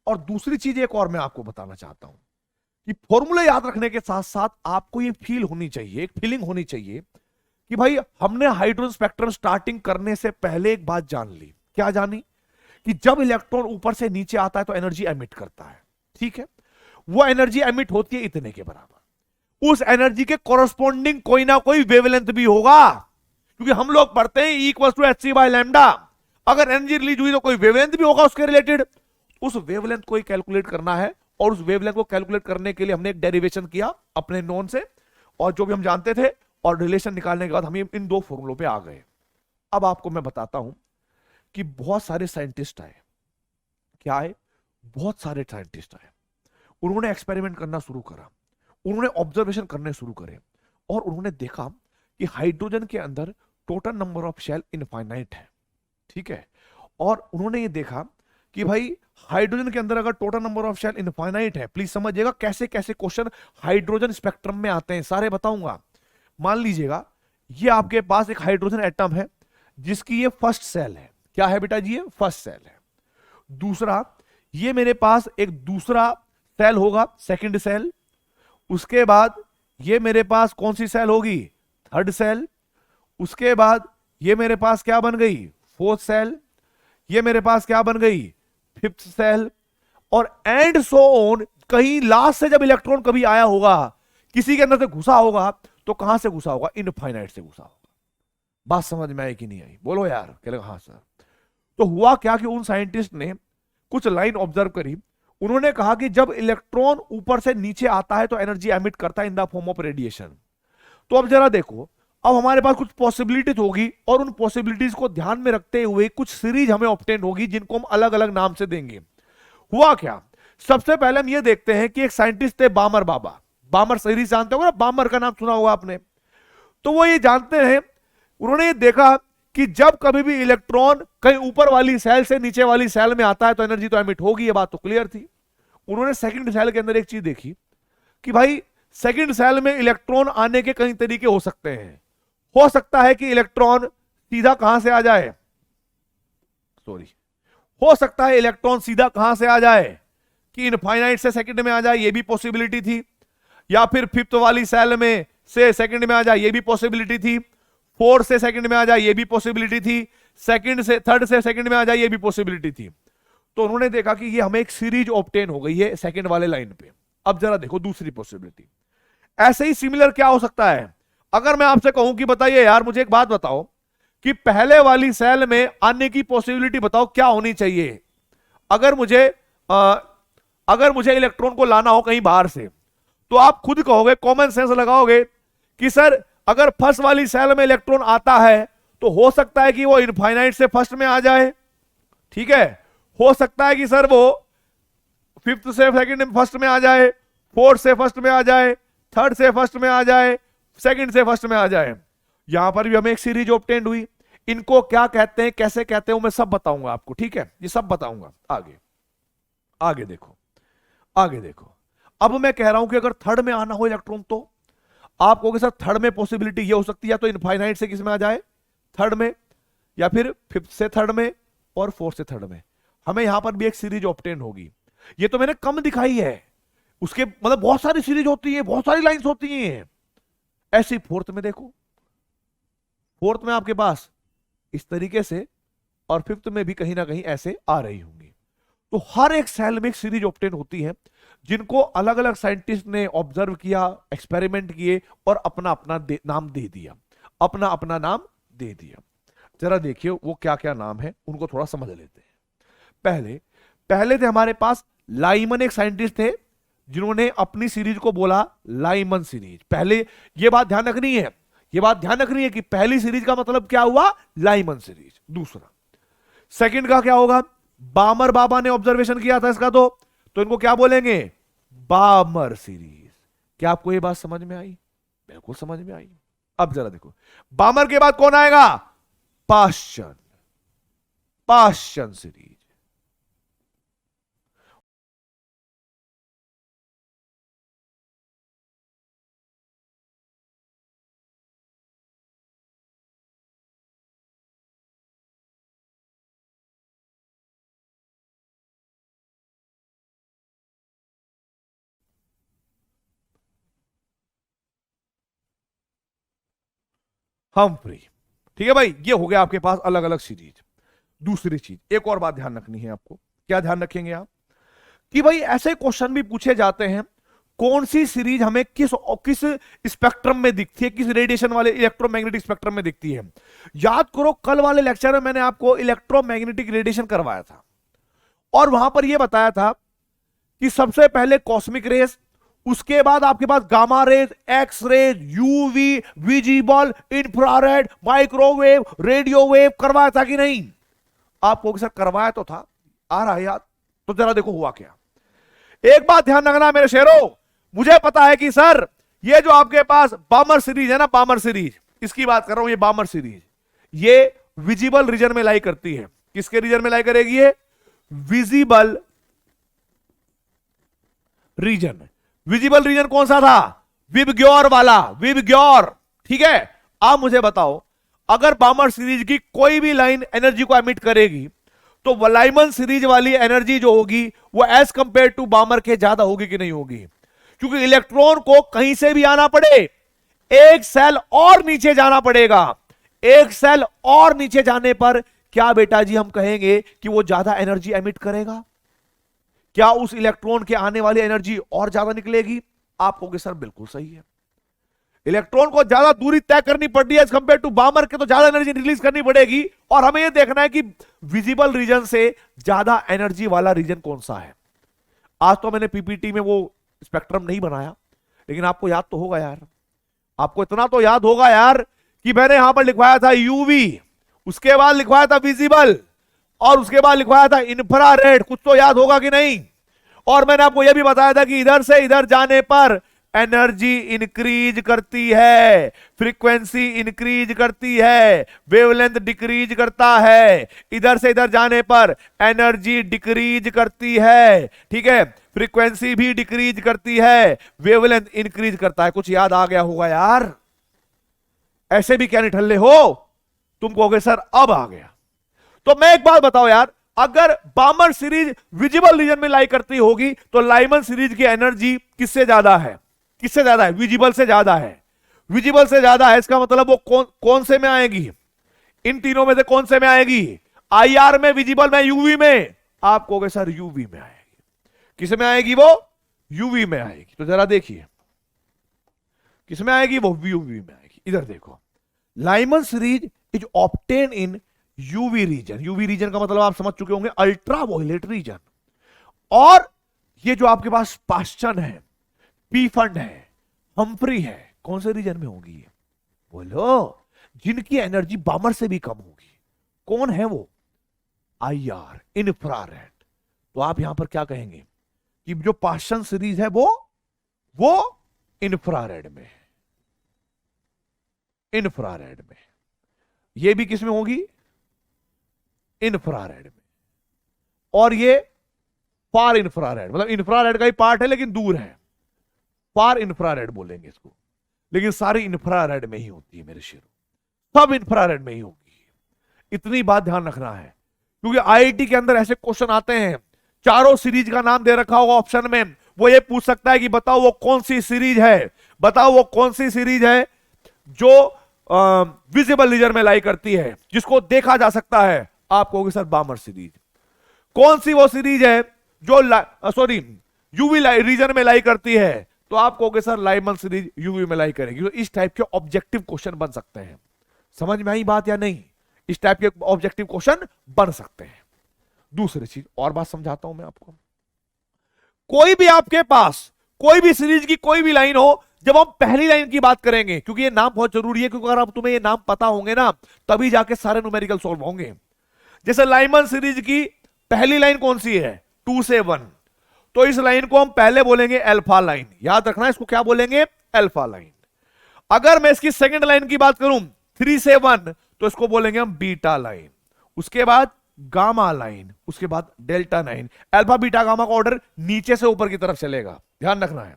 और दूसरी चीज एक और मैं आपको बताना चाहता हूं कि फॉर्मूले याद रखने के साथ साथ आपको ये फील होनी चाहिए, एक फीलिंग होनी चाहिए कि भाई हमने हाइड्रोजन स्पेक्ट्रम स्टार्टिंग करने से पहले एक बात जान ली। क्या जानी? कि जब इलेक्ट्रॉन ऊपर से नीचे आता है तो एनर्जी एमिट करता है, ठीक है। वो एनर्जी एमिट होती है इतने के बराबर। उस एनर्जी के कोरस्पॉन्डिंग कोई ना कोई वेवलेंथ भी होगा, क्योंकि हम लोग पढ़ते हैं E=hc/λ। अगर एनर्जी रिलीज हुई तो कोई वेवलेंथ भी होगा उसके रिलेटेड। उस वेवलेंथ को कैलकुलेट करना है, और उस वेवलेंथ को कैलकुलेट करने के लिए हमने एक डेरिवेशन किया अपने नोन से, और जो भी हम जानते थे, और रिलेशन निकालने के बाद हम इन दो फॉर्मूलों पे आ गए। अब आपको मैं बताता हूं कि बहुत सारे साइंटिस्ट आए। क्या आए? बहुत सारे साइंटिस्ट आए। उन्होंने एक्सपेरिमेंट करना शुरू करा, उन्होंने ऑब्जर्वेशन करने शुरू करे, और उन्होंने देखा कि हाइड्रोजन के अंदर total number of shell infinite है, ठीक है। और उन्होंने ये देखा कि भाई हाइड्रोजन के अंदर अगर total number of shell infinite है, प्लीज समझिएगा कैसे कैसे क्वेश्चन हाइड्रोजन स्पेक्ट्रम में आते हैं, सारे बताऊंगा। मान लीजिएगा ये आपके पास एक हाइड्रोजन एटम है जिसकी ये फर्स्ट सेल है। क्या है बेटा जी? ये फर्स्ट सेल है। दूसरा, ये मेरे पास एक दूसरा सेल होगा, सेकंड सेल। उसके बाद ये मेरे पास कौन सी सेल होगी? Third shell. उसके बाद ये मेरे पास क्या बन गई? Fourth shell. ये मेरे पास क्या बन गई? Fifth shell. और एंड सो ऑन। कहीं लास्ट से जब इलेक्ट्रॉन कभी आया होगा, किसी के अंदर से घुसा होगा, तो कहां से घुसा होगा? इनफाइनाइट से घुसा होगा। बात समझ में आई कि नहीं आई? बोलो यार। कह लगा हाँ सर। तो हुआ क्या कि उन साइंटिस्ट ने कुछ लाइन ऑब्जर्व करी। उन्होंने कहा कि जब इलेक्ट्रॉन ऊपर से नीचे आता है तो एनर्जी एमिट करता है in the form of radiation. तो अब जरा देखो, अब हमारे पास कुछ पॉसिबिलिटीज होगी, और उन पॉसिबिलिटीज को ध्यान में रखते हुए कुछ सीरीज हमें ऑब्टेन होगी जिनको हम अलग अलग नाम से देंगे। हुआ क्या? सबसे पहले हम ये देखते हैं कि एक साइंटिस्ट थे बामर बाबा। बामर सीरीज जानते होगा ना, बामर का नाम सुना होगा आपने। तो वो ये जानते हैं, उन्होंने ये देखा कि जब कभी भी इलेक्ट्रॉन कहीं ऊपर वाली सेल से नीचे वाली सेल में आता है तो एनर्जी तो एमिट होगी, ये बात तो क्लियर थी। उन्होंने सेकंड सेल के अंदर एक चीज देखी कि भाई सेकंड सेल में इलेक्ट्रॉन आने के कई तरीके हो सकते हैं। हो सकता है कि इलेक्ट्रॉन सीधा कहां से आ जाए, हो सकता है इलेक्ट्रॉन सीधा कहां से आ जाए कि इनफाइनाइट से सेकंड में आ जाए, ये भी पॉसिबिलिटी थी। या फिर फिफ्थ वाली सेल में से सेकंड में आ जाए, ये भी पॉसिबिलिटी थी। फोर्थ से सेकंड में आ जाए, ये भी पॉसिबिलिटी थी। सेकंड से थर्ड से सेकंड में आ जाए, ये भी पॉसिबिलिटी थी। तो उन्होंने देखा कि ये हमें एक सीरीज ऑब्टेन हो गई है सेकंड वाले लाइन पे। अब जरा देखो दूसरी पॉसिबिलिटी, ऐसे ही सिमिलर क्या हो सकता है। अगर मैं आपसे कहूं कि बताइए यार मुझे एक बात बताओ कि पहले वाली सेल में आने की पॉसिबिलिटी बताओ क्या होनी चाहिए। अगर मुझे इलेक्ट्रॉन को लाना हो कहीं बाहर से, तो आप खुद कहोगे, कॉमन सेंस लगाओगे कि सर अगर फर्स्ट वाली सेल में इलेक्ट्रॉन आता है तो हो सकता है कि वो इनफाइनाइट से फर्स्ट में आ जाए, ठीक है। हो सकता है कि सर वो फिफ्थ से सेकंड में फर्स्ट में आ जाए, फोर्थ से फर्स्ट में आ जाए, थर्ड से फर्स्ट में आ जाए, सेकंड से फर्स्ट में आ जाए। यहां पर भी हमें एक सीरीज ऑब्टेंड हुई। इनको क्या कहते हैं, कैसे कहते हैं, वो मैं सब बताऊंगा आपको, ठीक है। ये सब बताऊंगा आगे। आगे देखो, आगे देखो। अब मैं कह रहा हूं कि अगर थर्ड में आना हो इलेक्ट्रॉन, तो आप कहोगे सर थर्ड में पॉसिबिलिटी ये हो सकती है या तो इनफाइनाइट से किस में आ जाए, थर्ड में, या फिर फिफ्थ से थर्ड में और फोर्थ से थर्ड में। हमें यहां पर भी एक सीरीज ऑब्टेन होगी। ये तो मैंने कम दिखाई है, उसके मतलब बहुत सारी सीरीज होती है, बहुत सारी लाइंस होती हैं। ऐसे फोर्थ में देखो, फोर्थ में आपके पास इस तरीके से, और फिफ्थ में भी कहीं ना कहीं ऐसे आ रही होंगी। तो हर एक सेल में एक सीरीज ऑब्टेन होती है, जिनको अलग अलग साइंटिस्ट ने ऑब्जर्व किया, एक्सपेरिमेंट किए और अपना अपना नाम दे दिया, अपना अपना नाम दे दिया। जरा देखिए वो क्या क्या नाम है, उनको थोड़ा समझ लेते हैं। पहले थे हमारे पास लाइमन, एक साइंटिस्ट थे जिन्होंने अपनी सीरीज को बोला लाइमन सीरीज। पहले ये बात ध्यान रखनी है, ये बात ध्यान रखनी है कि पहली सीरीज का मतलब क्या हुआ, लाइमन सीरीज। दूसरा, सेकंड का क्या होगा, बामर बाबा ने ऑब्जर्वेशन किया था इसका, तो इनको क्या बोलेंगे, बामर सीरीज। क्या आपको ये बात समझ में आई? बिल्कुल समझ में आई। अब जरा देखो, बामर के बाद कौन आएगा, पाश्चन, पाश्चन सीरीज। हम्फ्री, ठीक है भाई। ये हो गया आपके पास अलग अलग सीरीज। दूसरी चीज, एक और बात ध्यान रखनी है आपको। क्या ध्यान रखेंगे आप, कि भाई ऐसे क्वेश्चन भी पूछे जाते हैं, कौन सी सीरीज हमें किस स्पेक्ट्रम में दिखती है, किस रेडिएशन वाले इलेक्ट्रोमैग्नेटिक स्पेक्ट्रम में दिखती है। याद करो कल वाले लेक्चर में मैंने आपको इलेक्ट्रोमैग्नेटिक रेडिएशन करवाया था, और वहां पर यह बताया था कि सबसे पहले कॉस्मिक रेस, उसके बाद आपके पास gamma rays, X rays, UV, visible, infrared, microwave, radio wave करवाया था कि नहीं? आपको सर करवाया तो था, आ रहा है याद? तो जरा देखो हुआ क्या। एक बात ध्यान रखना मेरे शेरों, मुझे पता है कि सर ये जो आपके पास बामर सीरीज है ना, बामर सीरीज, इसकी बात कर रहा हूं, ये बामर सीरीज ये विजिबल रीजन में लाई करती है। किसके रीजन में लाई करेगी? ये विजिबल रीजन। विजिबल रीजन कौन सा था? विबग्योर वाला, विबग्योर, ठीक है। आप मुझे बताओ, अगर बामर सीरीज की कोई भी लाइन एनर्जी को एमिट करेगी, तो वलाइमन सीरीज वाली एनर्जी जो होगी वो एज कंपेयर टू बामर के ज्यादा होगी कि नहीं होगी? क्योंकि इलेक्ट्रॉन को कहीं से भी आना पड़े, एक सेल और नीचे जाना पड़ेगा। एक सेल और नीचे जाने पर क्या बेटा जी हम कहेंगे कि वो ज्यादा एनर्जी एमिट करेगा? क्या उस इलेक्ट्रॉन के आने वाली एनर्जी और ज्यादा निकलेगी? आप कहोगे सर बिल्कुल सही है, इलेक्ट्रॉन को ज्यादा दूरी तय करनी पड़ती है एज कंपेयर टू बामर के, तो ज्यादा एनर्जी रिलीज करनी पड़ेगी। और हमें यह देखना है कि विजिबल रीजन से ज्यादा एनर्जी वाला रीजन कौन सा है। आज तो मैंने पीपीटी में वो स्पेक्ट्रम नहीं बनाया, लेकिन आपको याद तो होगा यार, आपको इतना तो याद होगा यार कि मैंने यहां पर लिखवाया था यूवी, उसके बाद लिखवाया था विजिबल, और उसके बाद लिखवाया था इंफ्रारेड। कुछ तो याद होगा कि नहीं? और मैंने आपको यह भी बताया था कि इधर से इधर जाने पर एनर्जी इंक्रीज करती है, फ्रीक्वेंसी इंक्रीज करती है, वेवलेंथ डिक्रीज करता है। इधर से इधर जाने पर एनर्जी डिक्रीज करती है, ठीक है, फ्रीक्वेंसी भी डिक्रीज करती है, वेवलेंथ इंक्रीज करता है। कुछ याद आ गया होगा यार, ऐसे भी क्या निठल्ले हो तुम कहोगे सर अब आ गया। तो मैं एक बात बताओ यार, अगर बामर सीरीज विजिबल रीजन में लाई करती होगी तो लाइमन सीरीज की एनर्जी किससे ज्यादा है? किससे ज्यादा है? विजिबल से ज्यादा है। विजिबल से ज्यादा है, इसका मतलब वो कौन से में आएगी? इन तीनों में से कौन से में आएगी? आईआर में, विजिबल में, यूवी में? आप कहोगे सर यूवी में आएगी। किस में आएगी वो? यूवी में आएगी। तो जरा देखिए किस में आएगी वो? यूवी में आएगी। इधर देखो, Lyman series is obtain in UV region. UV region का मतलब आप समझ चुके होंगे, अल्ट्रा वायलेट रीजन। और ये जो आपके पास पास्चन है, पीफंड है, हम्फ्री है, कौन से रीजन में होगी ये? बोलो, जिनकी एनर्जी बामर से भी कम होगी। कौन है वो? IR, infrared. तो आप यहां पर क्या कहेंगे कि जो पास्चन सीरीज है वो इंफ्रारेड में है। इंफ्रारेड में। ये भी किस में होगी? इंफ्रारेड में। और ये फार इंफ्रारेड, मतलब इंफ्रारेड का ही पार्ट है लेकिन दूर है, फार इंफ्रारेड बोलेंगे इसको। लेकिन सारी इंफ्रारेड में ही होती है मेरे शेरों, सब इंफ्रारेड में ही होगी। इतनी बात ध्यान रखना है, क्योंकि आईआईटी के अंदर ऐसे क्वेश्चन आते हैं, चारों सीरीज का नाम दे रखा होगा ऑप्शन में, वो ये पूछ सकता है कि बताओ वो कौन सी सीरीज है, बताओ वो कौन सी सीरीज है जो विजिबल रीजन में लाई करती है, जिसको देखा जा सकता है। आप कहोगे सर बामर सीरीज। कौन सी वो सीरीज है जो यूवी रीजन में लाई करती है? तो आप कहोगे सर लाइमन सीरीज यूवी में लाई करेगी। तो इस टाइप के ऑब्जेक्टिव क्वेश्चन बन सकते हैं। समझ में आई बात या नहीं? इस टाइप के ऑब्जेक्टिव क्वेश्चन बन सकते हैं। दूसरी चीज और बात समझाता हूं मैं आपको। कोई भी आपके पास कोई भी सीरीज की कोई भी लाइन हो, जब हम पहली लाइन की बात करेंगे, क्योंकि ये नाम बहुत जरूरी है, क्योंकि अगर अब तुम्हें ये नाम पता होंगे ना तभी जाके सारे न्यूमेरिकल सॉल्व होंगे। जैसे लाइमन सीरीज की पहली लाइन कौन सी है? 2 से 1। तो इस लाइन को हम पहले बोलेंगे अल्फा लाइन। याद रखना, इसको क्या बोलेंगे? Alpha line. अगर मैं इसकी सेकंड लाइन की बात करूं 3 से 1, तो इसको बोलेंगे हम बीटा लाइन। उसके बाद गामा लाइन, उसके बाद delta line. Alpha beta gamma का ऑर्डर नीचे से ऊपर की तरफ चलेगा, ध्यान रखना है।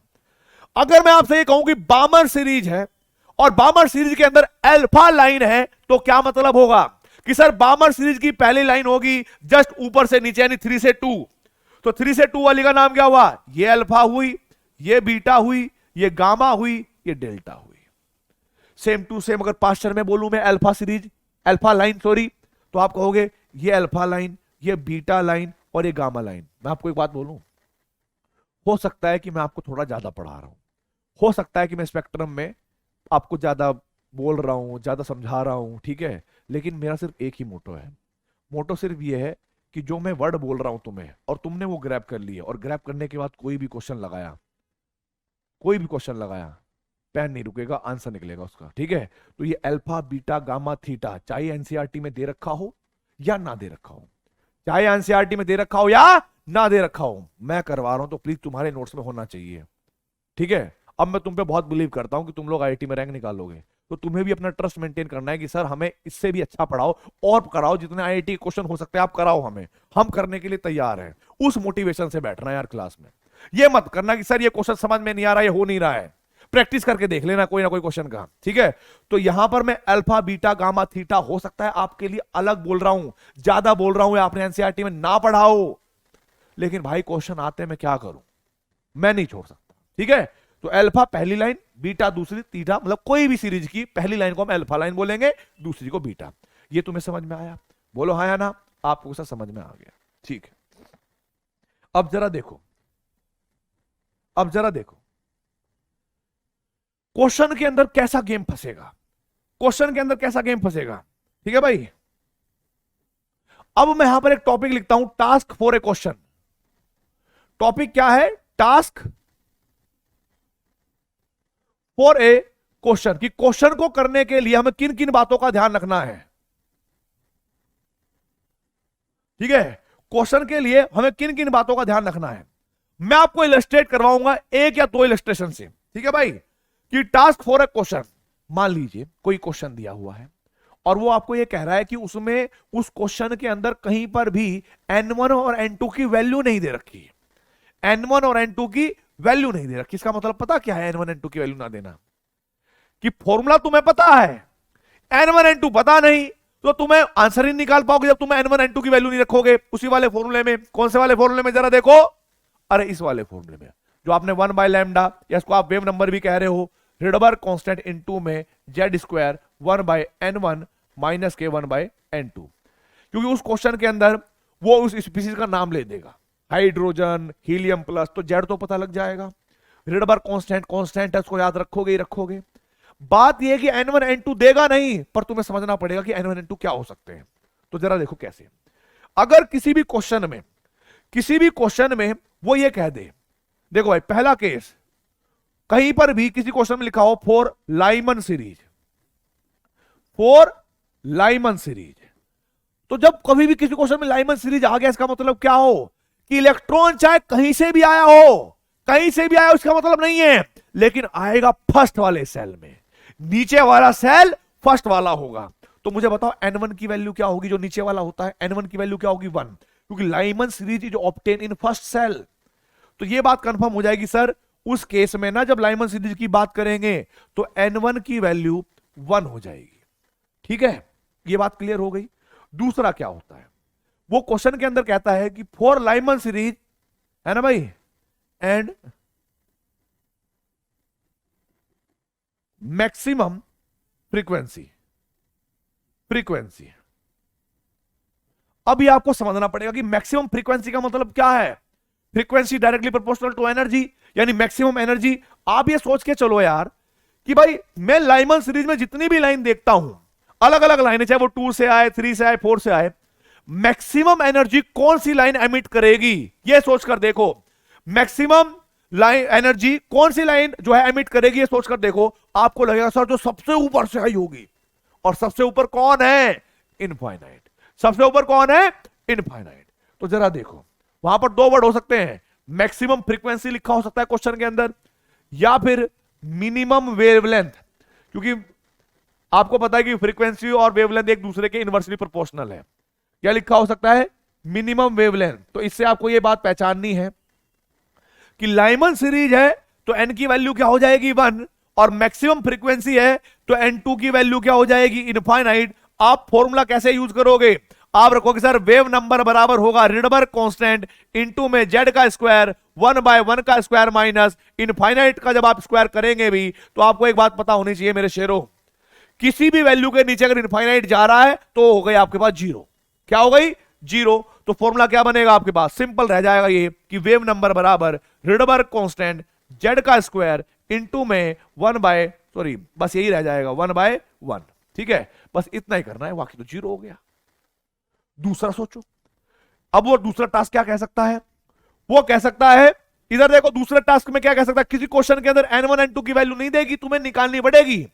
अगर मैं आपसे ये कहूं कि बामर सीरीज है और बामर सीरीज के अंदर अल्फा लाइन है, तो क्या मतलब होगा कि सर बामर सीरीज की पहली लाइन होगी जस्ट ऊपर से नीचे, यानी 3 से 2। तो 3 से 2 वाली का नाम क्या हुआ? ये अल्फा हुई, ये बीटा हुई, ये गामा हुई, ये डेल्टा हुई। सेम टू सेम अगर पास्चर में बोलूं मैं alpha series, alpha line sorry, तो आप कहोगे ये अल्फा लाइन, ये बीटा लाइन और ये गामा लाइन। मैं आपको एक बात बोलूं, हो सकता है कि मैं आपको थोड़ा ज्यादा पढ़ा रहा हूं, हो सकता है कि मैं स्पेक्ट्रम में आपको ज्यादा बोल रहा हूं, ज्यादा समझा रहा हूं, ठीक है, लेकिन मेरा सिर्फ एक ही मोटो है। मोटो सिर्फ ये है कि जो मैं वर्ड बोल रहा हूं तुम्हें, और तुमने वो ग्रैब कर लिया, और ग्रैब करने के बाद कोई भी क्वेश्चन लगाया, कोई भी क्वेश्चन लगाया, पेन नहीं रुकेगा, आंसर निकलेगा उसका, ठीक है। तो ये अल्फा बीटा गामा थीटा, चाहे एनसीईआरटी में दे रखा हो या ना दे रखा हो, चाहे एनसीईआरटी में दे रखा हो या ना दे रखा हो, मैं करवा रहा हूं तो प्लीज तुम्हारे नोट्स में होना चाहिए, ठीक है। अब मैं तुम पे बहुत बिलीव करता हूं कि तुम लोग आईआईटी में रैंक निकालोगे, तो तुम्हें भी अपना ट्रस्ट मेंटेन करना है कि सर हमें इससे भी अच्छा पढ़ाओ और कराओ, जितने आईआईटी क्वेश्चन हो सकते हैं आप कराओ हमें, हम करने के लिए तैयार हैं। उस मोटिवेशन से बैठना यार क्लास में, ये मत करना कि सर ये क्वेश्चन समझ में नहीं आ रहा, ये हो नहीं रहा है, प्रैक्टिस करके देख लेना कोई ना कोई क्वेश्चन का, ठीक है। तो यहां पर मैं अल्फा बीटा गामा थीटा हो सकता है आपके लिए अलग बोल रहा हूं, ज्यादा बोल रहा हूं, आपने एनसीईआरटी में ना पढ़ाओ, लेकिन भाई क्वेश्चन आते हैं, मैं क्या करूं, मैं नहीं छोड़ सकता, ठीक है। तो अल्फा पहली लाइन, बीटा दूसरी, थीटा, मतलब कोई भी सीरीज की पहली लाइन को हम अल्फा लाइन बोलेंगे, दूसरी को बीटा। ये तुम्हें समझ में आया? बोलो हाँ या ना, आपको सब समझ में आ गया, ठीक है। अब जरा देखो, अब जरा देखो क्वेश्चन के अंदर कैसा गेम फंसेगा, क्वेश्चन के अंदर कैसा गेम फंसेगा, ठीक है भाई। अब मैं यहां पर एक टॉपिक लिखता हूं, task for a question. Topic क्या है? टास्क फॉर ए क्वेश्चन, कि क्वेश्चन को करने के लिए हमें किन किन बातों का ध्यान रखना है, ठीक है। क्वेश्चन के लिए हमें किन किन बातों का ध्यान रखना है, मैं आपको इलस्ट्रेट करवाऊंगा एक या दो इलस्ट्रेशन से, ठीक है भाई, कि टास्क फॉर अ क्वेश्चन, मान लीजिए कोई क्वेश्चन दिया हुआ है और वो आपको ये कह रहा है कि उसमें उस क्वेश्चन के अंदर कहीं पर भी n1 और n2 की वैल्यू नहीं दे रखी है, n1 और n2 की वैल्यू नहीं दे रखी। इसका मतलब पता क्या है n1 n2 की वैल्यू ना देना? कि फॉर्मूला तुम्हें पता है, n1 n2 पता नहीं, तो तुम्हें आंसर ही निकाल पाओगे जब तुम्हें n1 n2 की वैल्यू नहीं रखोगे उसी वाले फॉर्मूले में। कौन से वाले फॉर्मूले में, जरा देखो, अरे इस वाले फॉर्मूले में जो आपने 1 बाय लैम्डा, या इसको आप वेव नंबर भी कह रहे हो, रिडबर्ग कांस्टेंट इनटू में Z square 1 by n1 minus के 1 बाय n2। क्योंकि उस क्वेश्चन के अंदर वो उस स्पीसीज का नाम ले देगा, हाइड्रोजन, हीलियम प्लस, तो जेड तो पता लग जाएगा। रिडबर्ग कांस्टेंट कांस्टेंट है, उसको याद रखोगे ही रखोगे। बात यह कि n1 n2 देगा नहीं, पर तुम्हें समझना पड़ेगा कि n1 n2 क्या हो सकते हैं। तो जरा देखो कैसे, अगर किसी भी क्वेश्चन में वो ये कह दे, देखो भाई पहला केस, कहीं पर भी किसी क्वेश्चन में लिखा हो फॉर लाइमन सीरीज, तो जब कभी भी किसी क्वेश्चन में लाइमन सीरीज आ गया, इसका मतलब क्या हो कि इलेक्ट्रॉन चाहे कहीं से भी आया हो, इसका मतलब नहीं है, लेकिन आएगा फर्स्ट वाले सेल में, नीचे वाला सेल फर्स्ट वाला होगा। तो मुझे बताओ n1 की वैल्यू क्या होगी, जो नीचे वाला होता है, n1 की वैल्यू क्या होगी 1, क्योंकि Lyman series is obtain in first shell. तो ये बात कंफर्म हो जाएगी सर, उस केस में ना जब लाइमन सीरीज की बात करेंगे तो n1 की वैल्यू 1 हो जाएगी। ठीक है, ये बात क्लियर हो गई। दूसरा क्या होता है, वो क्वेश्चन के अंदर कहता है कि फॉर लाइमन सीरीज, है ना भाई, एंड मैक्सिमम फ्रीक्वेंसी। अब ये आपको समझना पड़ेगा कि मैक्सिमम फ्रीक्वेंसी का मतलब क्या है। Frequency directly proportional to energy, यानी मैक्सिमम एनर्जी। आप ये सोच के चलो यार कि भाई मैं लाइमन सीरीज में जितनी भी लाइन देखता हूं, अलग अलग लाइनें, चाहे वो 2 से आए, 3 से आए, 4 से आए, मैक्सिमम एनर्जी कौन सी लाइन एमिट करेगी, ये सोचकर देखो। मैक्सिमम लाइन एनर्जी कौन सी लाइन जो है एमिट करेगी, ये सोचकर देखो। आपको लगेगा सर जो सबसे ऊपर से आई होगी, और सबसे ऊपर कौन है, इनफाइनाइट। सबसे ऊपर कौन है, इनफाइनाइट। तो जरा देखो, वहां पर 2 वर्ड हो सकते हैं, मैक्सिमम फ्रीक्वेंसी लिखा हो सकता है क्वेश्चन के अंदर, या फिर मिनिमम वेवलेंथ, क्योंकि आपको पता है कि फ्रीक्वेंसी और वेवलेंथ एक दूसरे के इनवर्सली प्रोपोर्शनल है। क्या लिखा हो सकता है, मिनिमम वेवलेंथ। तो इससे आपको यह बात पहचाननी है कि लाइमन सीरीज है तो n की वैल्यू क्या हो जाएगी 1, और मैक्सिमम फ्रीक्वेंसी है तो n2 की वैल्यू क्या हो जाएगी, इनफाइनाइट। आप फॉर्मूला कैसे यूज करोगे, आप रखोगे सर वेव नंबर बराबर होगा रिडबर्ग कांस्टेंट इनटू में जेड का स्क्वायर 1 बाय 1 का स्क्वायर माइनस इनफाइनाइट का। जब आप स्क्वायर करेंगे भी तो आपको एक बात पता होनी चाहिए मेरे शेरों, किसी भी वैल्यू के नीचे अगर इनफाइनाइट जा रहा है तो हो गई आपके पास जीरो। क्या हो गई, जीरो। तो फॉर्मूला क्या बनेगा आपके पास, सिंपल रह जाएगा ये कि वेव नंबर बराबर रिडबर्ग कांस्टेंट जेड का स्क्वायर इनटू में 1 बाय, सॉरी बस यही रह जाएगा 1 बाय 1। ठीक है, बस इतना ही करना है, बाकी तो जीरो हो गया। दूसरा सोचो, अब वो दूसरा टास्क क्या कह सकता है, वो कह सकता है, इधर देखो दूसरे टास्क में क्या कह सकता है, किसी क्वेश्चन के अंदर n1 n2 की वैल्यू नहीं देगी, तुम्हें निकालनी पड़ेगी।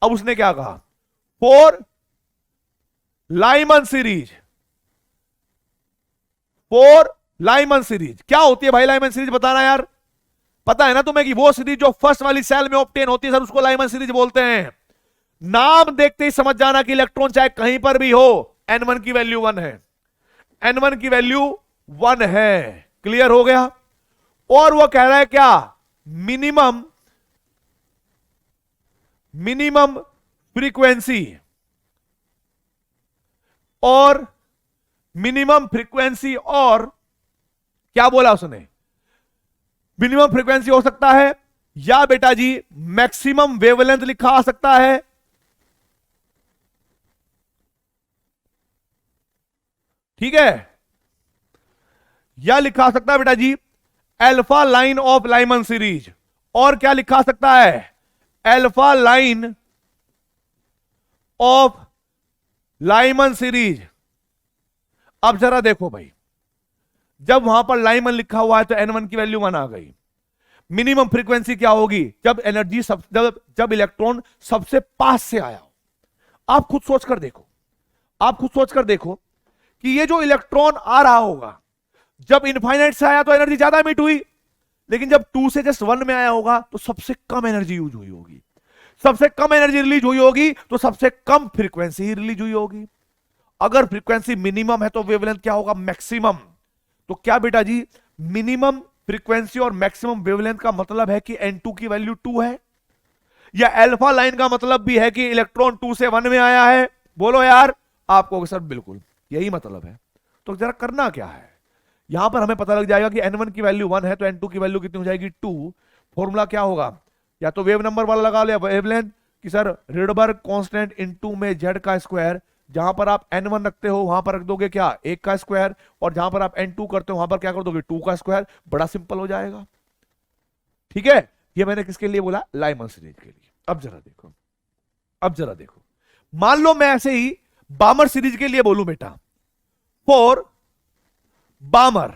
अब उसने क्या कहा, फॉर लाइमन सीरीज, क्या होती है भाई लाइमन सीरीज, बताना यार। पता है ना तुम्हें कि वो सीरीज जो फर्स्ट वाली सेल में ऑब्टेन होती है सर, उसको लाइमन सीरीज बोलते हैं। नाम देखते ही समझ जाना कि इलेक्ट्रॉन चाहे कहीं पर भी हो, n1 की वैल्यू 1 है, n1 की वैल्यू 1 है। क्लियर हो गया। और वो कह रहा है क्या, मिनिमम फ्रीक्वेंसी, और मिनिमम फ्रीक्वेंसी, और क्या बोला उसने, मिनिमम फ्रीक्वेंसी हो सकता है, या बेटा जी मैक्सिमम वेवलेंथ लिखा आ सकता है, ठीक है, या लिखा सकता है बेटा जी alpha line of Lyman series, और क्या लिखा सकता है, alpha line of Lyman series. अब जरा देखो भाई, जब वहां पर लाइमन लिखा हुआ है तो n1 की वैल्यू 1 आ गई। मिनिमम फ्रीक्वेंसी क्या होगी, जब एनर्जी जब इलेक्ट्रॉन सबसे पास से आया हो। आप खुद सोचकर देखो कि ये जो इलेक्ट्रॉन आ रहा होगा, जब इनफाइनाइट से आया तो एनर्जी ज्यादा एमिट हुई, लेकिन जब 2 से जस्ट 1 में आया होगा तो सबसे कम एनर्जी यूज हुई होगी, सबसे कम एनर्जी रिलीज हुई होगी तो सबसे कम फ्रीक्वेंसी ही रिलीज हुई होगी। अगर फ्रीक्वेंसी मिनिमम है तो वेवलेंथ क्या होगा, मैक्सिमम। तो क्या बेटा जी, मिनिमम फ्रीक्वेंसी और मैक्सिमम वेवलेंथ का मतलब है कि N2 की वैल्यू 2 है, या अल्फा लाइन का मतलब भी है कि इलेक्ट्रॉन 2 से 1 में आया है? बोलो यार, आपको सर बिल्कुल यही मतलब है। तो जरा करना क्या है, यहां पर हमें पता लग जाएगा कि N1 की वैल्यू 1 है तो N2 की वैल्यू कितनी हो जाएगी, 2। फॉर्मूला क्या होगा, या तो वेव नंबर वाला लगा लिया वेवलेंथ कि सर रिडबर्ग कांस्टेंट इनटू में z का स्क्वायर, जहां पर आप N1 रखते हो वहां पर रख दोगे क्या, 1 का स्क्वायर, और जहां पर आप N2 करते हो वहां पर क्या कर दोगे, 2 का स्क्वायर। बड़ा सिंपल हो जाएगा, ठीक है। ये मैंने किसके लिए बोला, लाइमन सीरीज के लिए। अब जरा देखो, अब जरा देखो, मान लो मैं ऐसे ही बामर सीरीज के लिए बोलूं बेटा, फॉर बामर,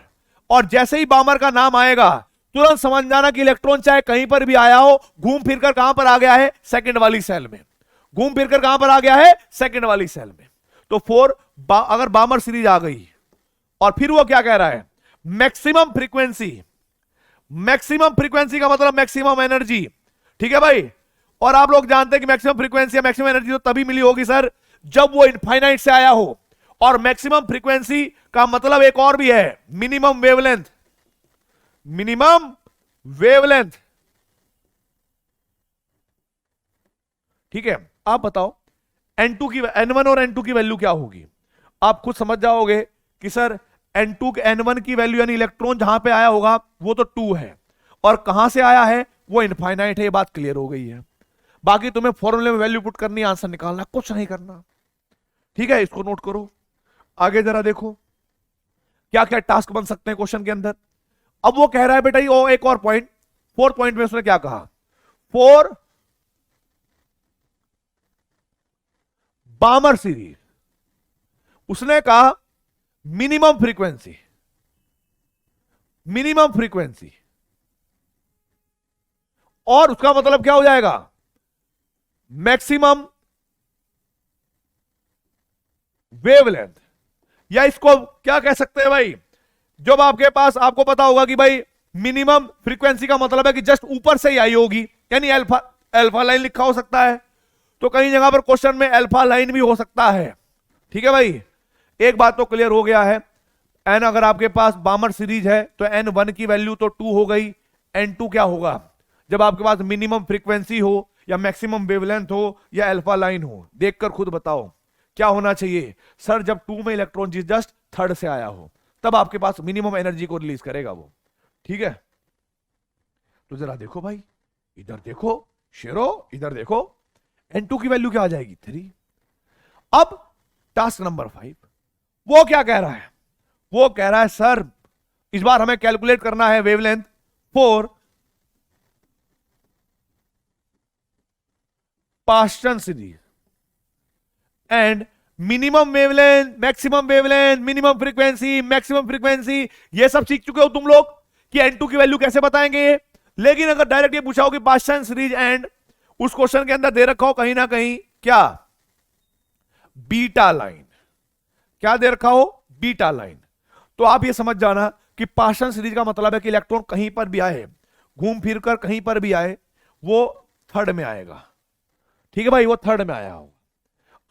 और जैसे ही बामर का नाम आएगा तुरंत समझ जाना कि इलेक्ट्रॉन चाहे कहीं पर भी आया हो, घूम फिरकर कहां पर आ गया है, सेकंड वाली सेल में। घूम फिरकर कहां पर आ गया है, सेकंड वाली सेल में। तो अगर बामर सीरीज आ गई और फिर वो क्या कह रहा है, मैक्सिमम फ्रीक्वेंसी, मैक्सिमम फ्रीक्वेंसी का मतलब मैक्सिमम एनर्जी, ठीक है भाई। और आप लोग जानते हैं कि मैक्सिमम फ्रीक्वेंसी या मैक्सिमम एनर्जी तो तभी मिली होगी सर जब वो इनफाइनाइट से आया हो, और मैक्सिमम फ्रीक्वेंसी का मतलब एक और भी है, मिनिमम वेवलेंथ, मिनिमम वेवलेंथ, ठीक है। आप बताओ N2 की, N1 और N2 की वैल्यू क्या होगी, आप खुद समझ जाओगे कि सर N2 N1 की वैल्यू यानी इलेक्ट्रॉन जहां पे आया होगा वो तो 2 है, और कहां से आया है वो इनफाइनाइट है, ये बात क्लियर हो गई है। बाकी तुम्हें फॉर्मूले में वैल्यू पुट करनी, आंसर निकालना, कुछ नहीं करना, ठीक है। इसको नोट करो। आगे जरा देखो क्या क्या टास्क बन सकते हैं क्वेश्चन के अंदर। अब वो कह रहा है बेटा ये एक और पॉइंट, 4th पॉइंट में उसने क्या कहा, फॉर बामर सीरीज उसने कहा मिनिमम फ्रीक्वेंसी, मिनिमम फ्रीक्वेंसी, और उसका मतलब क्या हो जाएगा, मैक्सिमम वेवलेंथ, या इसको क्या कह सकते हैं भाई, जब आपके पास, आपको पता होगा कि भाई मिनिमम फ्रीक्वेंसी का मतलब है कि जस्ट ऊपर से ही आई होगी, यानी अल्फा, अल्फा लाइन लिखा हो सकता है, तो कई जगह पर क्वेश्चन में अल्फा लाइन भी हो सकता है, ठीक है भाई। एक बात तो क्लियर हो गया है, एन अगर आपके पास बामर सीरीज है तो N1 की वैल्यू तो 2 हो गई, N2 क्या होगा, जब आपके पास मिनिमम फ्रीक्वेंसी हो या मैक्सिमम वेवलेंथ हो या अल्फा लाइन हो, देखकर खुद बताओ क्या होना चाहिए सर, जब 2 में इलेक्ट्रॉन जस्ट थर्ड से आया हो तब आपके पास मिनिमम एनर्जी को रिलीज करेगा वो, ठीक है। तो जरा देखो भाई, इधर देखो शेरो, इधर देखो, N2 की वैल्यू क्या आ जाएगी, 3। अब टास्क नंबर 5 वो क्या कह रहा है, वो कह रहा है सर इस बार हमें कैलकुलेट करना है wavelength for Paschen series and minimum wavelength, maximum wavelength, minimum frequency, maximum frequency, ये सब सीख चुके हो तुम लोग कि N2 की वैल्यू कैसे बताएंगे। लेकिन अगर डायरेक्ट ये पूछा हो कि पास्टन सीरीज एंड, उस क्वेश्चन के अंदर दे रखा हो कहीं ना कहीं क्या, बीटा लाइन, क्या दे रखा हो, बीटा लाइन, तो आप ये समझ जाना कि पास्टन सीरीज का मतलब है कि इलेक्ट्रॉन कहीं पर भी आए, घूम फिर कर कहीं पर भी आए, वो थर्ड में आएगा, ठीक है भाई, वो थर्ड में आया होगा।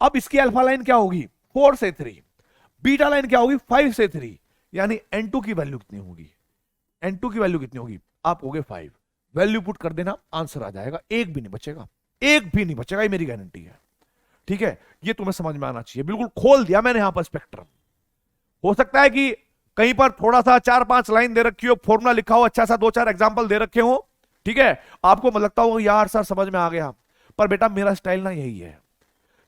अब इसकी अल्फा लाइन क्या होगी, 4 से 3, बीटा लाइन क्या होगी, 5 से 3, यानी N2 की वैल्यू कितनी होगी, N2 की वैल्यू कितनी होगी, आप होगे 5, वैल्यू पुट कर देना, आंसर आ जाएगा, एक भी नहीं बचेगा, एक भी नहीं बचेगा, ये मेरी गारंटी है, ठीक है। ये तुम्हें समझ में आना चाहिए, बिल्कुल खोल दिया मैंने यहां पर स्पेक्ट्रम। हो सकता है कि कहीं पर थोड़ा सा 4-5 लाइन दे रखी हो, फॉर्मूला लिखा हो, अच्छा सा 2-4 एग्जाम्पल दे रखे हो, ठीक है, आपको लगता हो यार सर समझ में आ गया, पर बेटा मेरा स्टाइल ना यही है,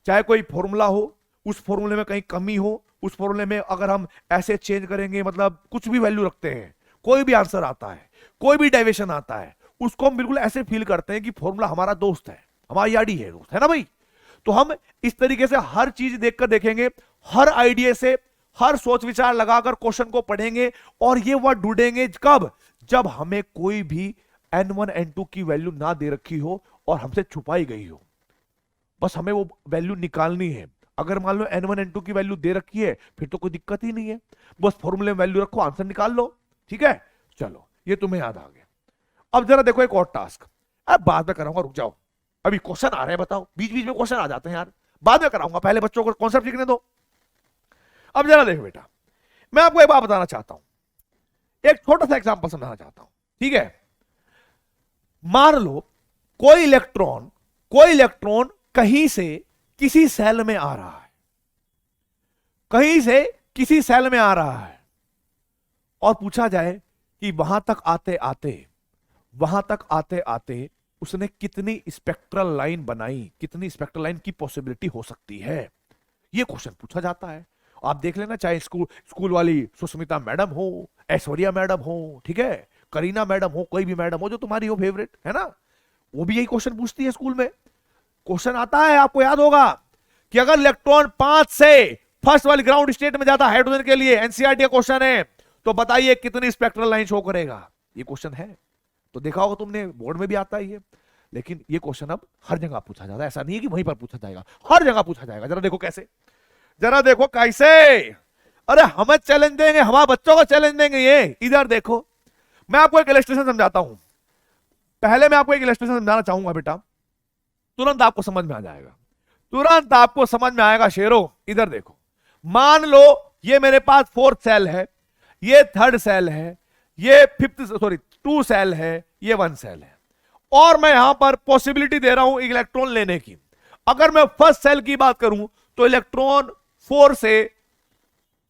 चाहे कोई फॉर्मूला हो, उस फॉर्मूले में कहीं कमी हो, उस फॉर्मूले में अगर हम ऐसे चेंज करेंगे, मतलब कुछ भी वैल्यू रखते हैं, कोई भी आंसर आता है, कोई भी डेविएशन आता है, उसको हम बिल्कुल ऐसे फील करते हैं कि फॉर्मूला हमारा दोस्त है, हमारा यारी है, दोस्त है ना भाई। तो हम इस तरीके से हर चीज देखकर देखेंगे, हर आइडिया से, हर सोच विचार लगाकर क्वेश्चन को पढ़ेंगे, और ये वर्ड ढूंढेंगे कब, जब हमें कोई भी N1 N2 की वैल्यू ना दे रखी हो और हमसे छुपाई गई हो, बस हमें वो वैल्यू निकालनी है। अगर मान लो N1 N2 की वैल्यू दे रखी है फिर तो कोई दिक्कत ही नहीं है, बस फॉर्मूले में वैल्यू रखो, आंसर निकाल लो, ठीक है। चलो ये तुम्हें याद आ गया। अब जरा देखो एक और टास्क, अब बाद में कराऊंगा, रुक जाओ, अभी क्वेश्चन आ रहे हैं, बताओ, बीच बीच में क्वेश्चन आ जाते हैं यार, बाद में कराऊंगा, पहले बच्चों को कॉन्सेप्ट सीखने दो। अब जरा देखो बेटा, मैं आपको एक बात बताना चाहता हूं, एक छोटा सा एग्जांपल समझाना चाहता हूं, ठीक है। मान लो कोई इलेक्ट्रॉन कहीं से किसी सेल में आ रहा है, कहीं से किसी सेल में आ रहा है, और पूछा जाए कि वहां तक आते आते उसने कितनी स्पेक्ट्रल लाइन बनाई, कितनी स्पेक्ट्रल लाइन की पॉसिबिलिटी हो सकती है, यह क्वेश्चन पूछा जाता है। आप देख लेना, चाहे स्कूल वाली सुष्मिता मैडम हो, ऐश्वर्या मैडम हो, ठीक है, करीना मैडम हो, कोई भी मैडम हो जो तुम्हारी हो फेवरेट, है ना, वो भी यही क्वेश्चन पूछती है स्कूल में। क्वेश्चन आता है, आपको याद होगा कि अगर इलेक्ट्रॉन 5 से फर्स्ट वाली ग्राउंड स्टेट में जाता है हाइड्रोजन के लिए, एनसीईआरटी का क्वेश्चन है, तो बताइए कितनी स्पेक्ट्रल लाइन शो करेगा, ये क्वेश्चन है। तो देखा होगा तुमने, बोर्ड में भी आता है ये, लेकिन ये क्वेश्चन अब हर जगह पूछा जाता है, ऐसा नहीं है कि वहीं पर पूछा जाएगा, हर जगह पूछा जाएगा। जरा देखो कैसे, जरा देखो कैसे, अरे हमें चैलेंज देंगे, हमारे बच्चों को चैलेंज देंगे ये। इधर देखो, मैं आपको एक इलस्ट्रेशन समझाता हूं, पहले मैं आपको एक इलस्ट्रेशन समझाना चाहूंगा बेटा, तुरंत आपको समझ में आ जाएगा, तुरंत आपको समझ में आएगा शेरों। इधर देखो, मान लो ये मेरे पास 4th सेल है, ये 3rd सेल है, ये 2 सेल है, ये 1 सेल है, और मैं यहां पर पॉसिबिलिटी दे रहा हूं इलेक्ट्रॉन लेने की। अगर मैं फर्स्ट सेल की बात करूं तो इलेक्ट्रॉन 4 से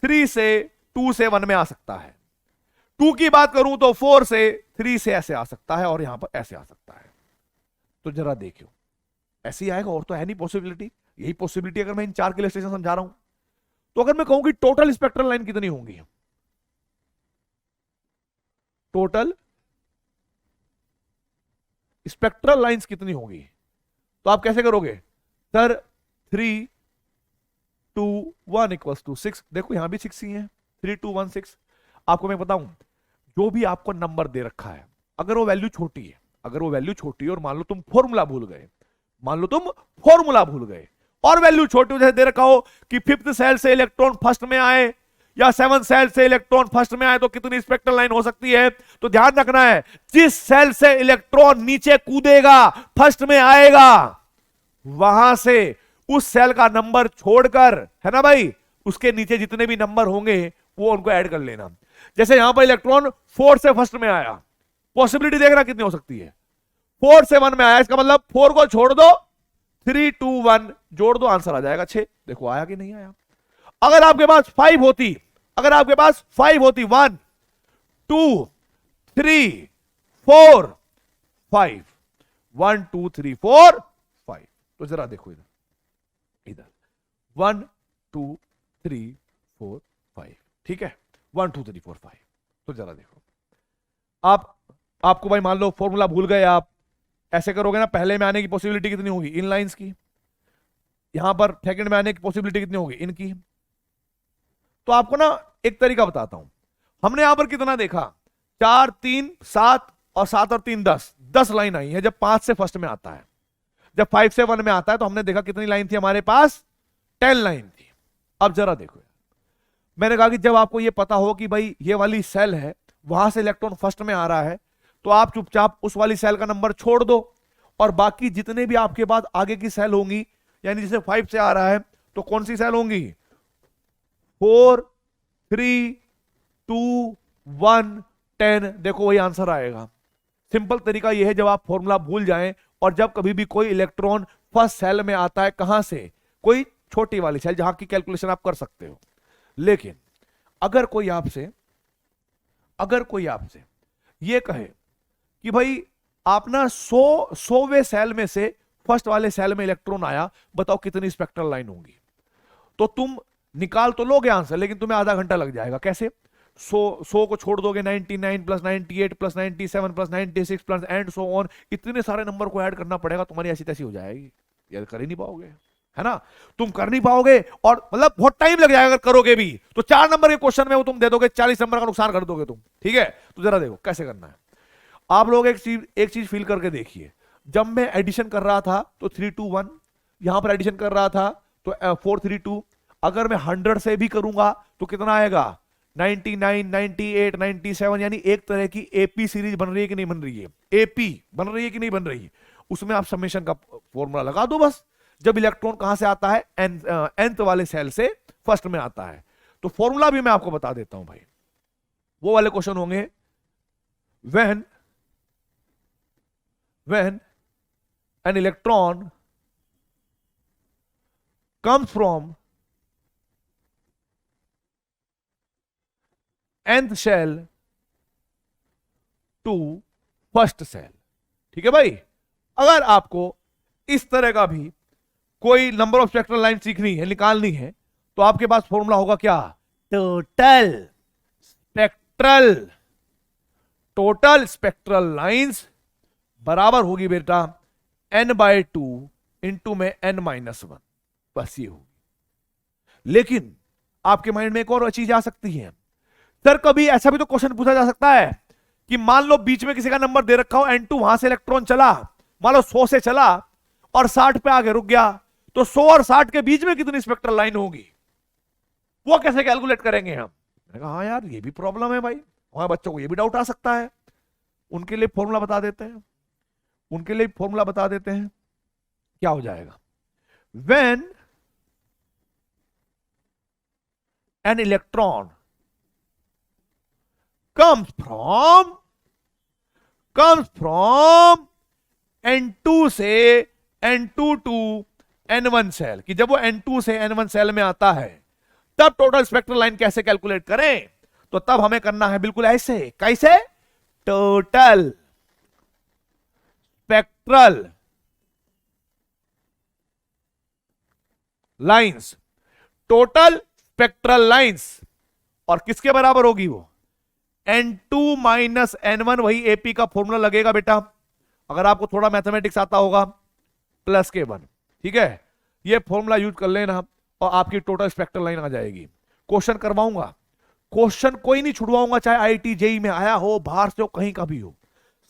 3 से 2 से 1 में आ सकता है, 2 की बात करूं तो 4 से 3 से ऐसे आ सकता है, और यहां पर ऐसे आ सकता है। तो जरा देखियो, ऐसे ही आएगा, और तो है नहीं पॉसिबिलिटी, यही पॉसिबिलिटी। अगर मैं इन 4 के इलस्ट्रेशन समझा रहा हूं, तो अगर मैं कहूं कि टोटल स्पेक्ट्रल लाइन कितनी होंगी, टोटल स्पेक्ट्रल लाइंस कितनी होगी, तो आप कैसे करोगे, सर 3 2 1 इक्वल्स टू 6, देखो यहां भी 6 ही है, 3 2 1 6। आपको मैं बताऊं, जो भी आपको नंबर दे रखा है, अगर वो वैल्यू छोटी है, और मान लो तुम फॉर्मूला भूल गए, और वैल्यू छोटी जैसे दे रखा हो कि 5th सेल से इलेक्ट्रॉन फर्स्ट में आए या 7th सेल से इलेक्ट्रॉन फर्स्ट में आए तो कितनी स्पेक्ट्रल लाइन हो सकती है। तो ध्यान रखना है, जिस सेल से इलेक्ट्रॉन नीचे कूदेगा, फर्स्ट में आएगा, वहां से उस सेल का नंबर छोड़कर, है ना भाई, उसके नीचे जितने भी नंबर होंगे वो उनको ऐड कर लेना। जैसे यहां पर इलेक्ट्रॉन 4 से फर्स्ट में आया, पॉसिबिलिटी देखना कितनी हो सकती है, 4 से 1 में आया, इसका मतलब 4 को छोड़ दो, 3 2 1 जोड़ दो, आंसर आ जाएगा 6। देखो आया कि नहीं आया। अगर आपके पास 5 होती, 1 2 3 4 5, 1 2 3 4 5, तो जरा देखो इधर 1 2 3 4 5, ठीक है, 1 2 3 4 5। तो जरा देखो, आपको भाई मान लो फॉर्मूला भूल गए, आप ऐसे करोगे ना, पहले में आने की पॉसिबिलिटी कितनी होगी, इन लाइंस की, यहां पर सेकंड में आने की पॉसिबिलिटी कितनी होगी, इनकी। तो आपको ना एक तरीका बताता हूं, हमने यहां पर कितना देखा, 4 3 7 और 7 और 3 10 लाइन आई है जब 5 से फर्स्ट में आता है। जब 5 से 1 में आता है तो हमने देखा कितनी लाइन थी हमारे पास, 10 लाइन थी। अब जरा देखो, मैंने कहा कि जब आपको यह पता हो कि भाई ये वाली सेल है, वहां से इलेक्ट्रॉन फर्स्ट में आ रहा है, तो आप चुपचाप उस वाली सेल का नंबर छोड़ दो, और बाकी जितने भी आपके बाद आगे की सेल होंगी, यानी जैसे 5 से आ रहा है तो कौन सी सेल होंगी, 4 3 2 1 10, देखो वही आंसर आएगा। सिंपल तरीका यह है, जब आप फॉर्मूला भूल जाएं और जब कभी भी कोई इलेक्ट्रॉन फर्स्ट सेल में आता है, कहां से, कोई छोटी वाली सेल जहां की कैलकुलेशन आप कर सकते हो। लेकिन अगर कोई आपसे यह कहे कि भाई आप ना 100वें सेल में से फर्स्ट वाले सेल में इलेक्ट्रॉन आया, बताओ कितनी स्पेक्ट्रल लाइन होंगी, तो तुम निकाल तो लोगे आंसर, लेकिन तुम्हें आधा घंटा लग जाएगा। कैसे, 100 को छोड़ दोगे, 99 plus 98 plus 97 plus 96 plus and so on, इतने सारे नंबर को ऐड करना पड़ेगा, तुम्हारी ऐसी तैसी हो जाएगी, यार कर ही नहीं पाओगे, है ना, तुम कर नहीं पाओगे, और मतलब बहुत टाइम लग जाएगा। अगर करोगे भी तो 4 नंबर के क्वेश्चन में वो तुम दे दोगे, 40 नंबर का नुकसान कर दोगे तुम, ठीक है। तो जरा देखो कैसे करना है, आप लोग एक चीज फील करके देखिए। जब मैं एडिशन कर रहा था तो 3 2 1, यहां पर एडिशन कर रहा था तो 4 3 2, अगर मैं 100 से भी करूंगा तो कितना आएगा, 99, 98, 97, यानी एक तरह की एपी सीरीज बन रही है कि नहीं बन रही है, एपी बन रही है कि नहीं बन रही है, उसमें आप समेशन का फॉर्मूला लगा दो बस। जब इलेक्ट्रॉन कहां से आता है, nth वाले सेल से फर्स्ट में आता है। तो फॉर्मूला भी मैं आपको बता देता हूं भाई, वो वाले क्वेश्चन होंगे, when an electron comes from nth cell to first cell। ठीक है भाई, अगर आपको इस तरह का भी कोई नंबर ऑफ स्पेक्ट्रल लाइन सीखनी है, निकालनी है, तो आपके पास फॉर्मूला होगा क्या, टोटल स्पेक्ट्रल लाइंस बराबर होगी बेटा n/2 इंटू में n-1, बस ये होगी। लेकिन आपके माइंड में एक और चीज आ सकती है, सर कभी ऐसा भी तो क्वेश्चन पूछा जा सकता है कि मान लो बीच में किसी का नंबर दे रखा हो n2, वहां से इलेक्ट्रॉन चला, मान लो 100 से चला और 60 पे आगे रुक गया, तो 100 और 60 के बीच में कितनी स्पेक्ट्रल लाइन होगी, वो कैसे कैलकुलेट करेंगे हम। मैंने कहा हाँ यार ये भी प्रॉब्लम है भाई, हमारे बच्चों को ये भी डाउट आ सकता है। उनके लिए फॉर्मूला बता देते हैं, क्या हो जाएगा, when an electron comes from n2 से n2 टू n1 सेल, कि जब वो n2 से n1 सेल में आता है तब टोटल स्पेक्ट्रल लाइन कैसे कैलकुलेट करें, तो तब हमें करना है बिल्कुल ऐसे, कैसे, total spectral lines, total spectral lines, और किसके बराबर होगी वो, n2 माइनस n1, वही एपी का फॉर्मूला लगेगा बेटा, अगर आपको थोड़ा मैथमेटिक्स आता होगा, प्लस के 1, ठीक है, ये फॉर्मूला यूज कर लेना और आपकी टोटल स्पेक्ट्रल लाइन आ जाएगी। क्वेश्चन करवाऊंगा, क्वेश्चन कोई नहीं छुड़वाऊंगा, चाहे आईआईटी जेई में आया हो, बाहर से हो, कहीं का भी हो,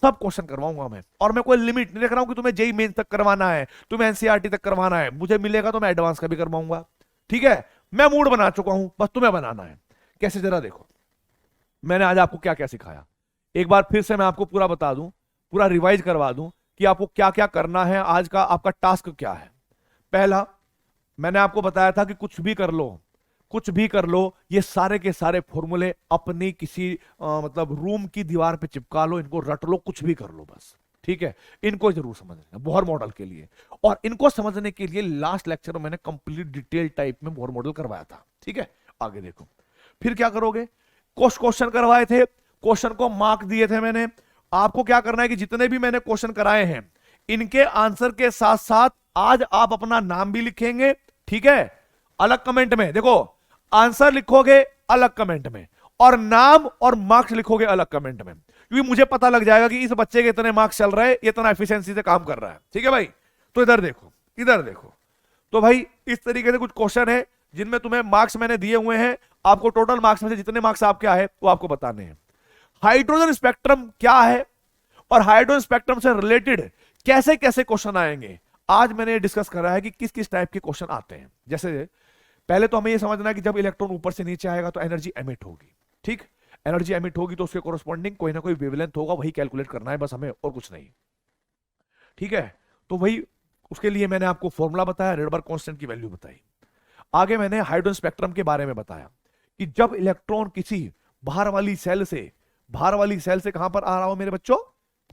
सब क्वेश्चन करवाऊंगा मैं, और मैं कोई लिमिट नहीं रख रहा हूं कि तुम्हें जेई मेंस तक करवाना है, तुम्हें एनसीईआरटी तक करवाना है, मुझे मिलेगा तो मैं एडवांस का भी करवाऊंगा, ठीक है, मैं मूड बना चुका हूं, बस तुम्हें बनाना है। कैसे, जरा देखो मैंने आज आपको क्या क्या सिखाया, एक बार फिर से मैं आपको पूरा बता दूं, पूरा रिवाइज करवा दूं कि आपको क्या क्या करना है, आज का आपका टास्क क्या है। पहला, मैंने आपको बताया था कि कुछ भी कर लो, ये सारे के सारे फॉर्मूले अपनी किसी मतलब रूम की दीवार पे चिपका लो, इनको रट लो, कुछ भी कर लो बस, ठीक है, इनको जरूर समझना बोहर मॉडल के लिए। और इनको समझने के लिए लास्ट लेक्चर में मैंने कंप्लीट डिटेल टाइप में बोहर मॉडल करवाया था, ठीक है। आगे देखो, फिर क्या करोगे, क्वेश्चन करवाए थे, क्वेश्चन को मार्क दिए थे मैंने, आपको क्या करना है कि जितने भी मैंने क्वेश्चन कराए हैं इनके आंसर के साथ साथ आज आप अपना नाम भी लिखेंगे, ठीक है, अलग कमेंट में, देखो आंसर लिखोगे अलग कमेंट में और नाम और मार्क्स लिखोगे अलग कमेंट में, क्योंकि मुझे पता लग जाएगा कि इस बच्चे के इतने मार्क्स चल रहे हैं, इतना एफिशिएंसी से काम कर रहा है, ठीक है भाई। तो इधर देखो, तो भाई इस तरीके से कुछ क्वेश्चन है जिनमें तुम्हें मार्क्स मैंने दिए हुए हैं, आपको टोटल मार्क्स में से जितने मार्क्स आपके आए वो आपको बताने हैं। हाइड्रोजन स्पेक्ट्रम क्या है और हाइड्रोजन स्पेक्ट्रम से रिलेटेड कैसे कैसे क्वेश्चन आएंगे, आज मैंने डिस्कस करा है कि किस किस टाइप के क्वेश्चन आते हैं। जैसे पहले तो हमें यह समझना है कि जब इलेक्ट्रॉन ऊपर से नीचे आएगा तो एनर्जी एमिट होगी, ठीक, एनर्जी एमिट होगी तो उसके कोरस्पॉन्डिंग कोई ना कोई वेवलेंथ होगा, वही कैलकुलेट करना है बस हमें, और कुछ नहीं, ठीक है। तो वही उसके लिए मैंने आपको फॉर्मूला बताया, रेडबर्ग कांस्टेंट की वैल्यू बताई। आगे मैंने हाइड्रोजन स्पेक्ट्रम के बारे में बताया कि जब इलेक्ट्रॉन किसी बाहर वाली सेल से कहां पर आ रहा हो मेरे बच्चों,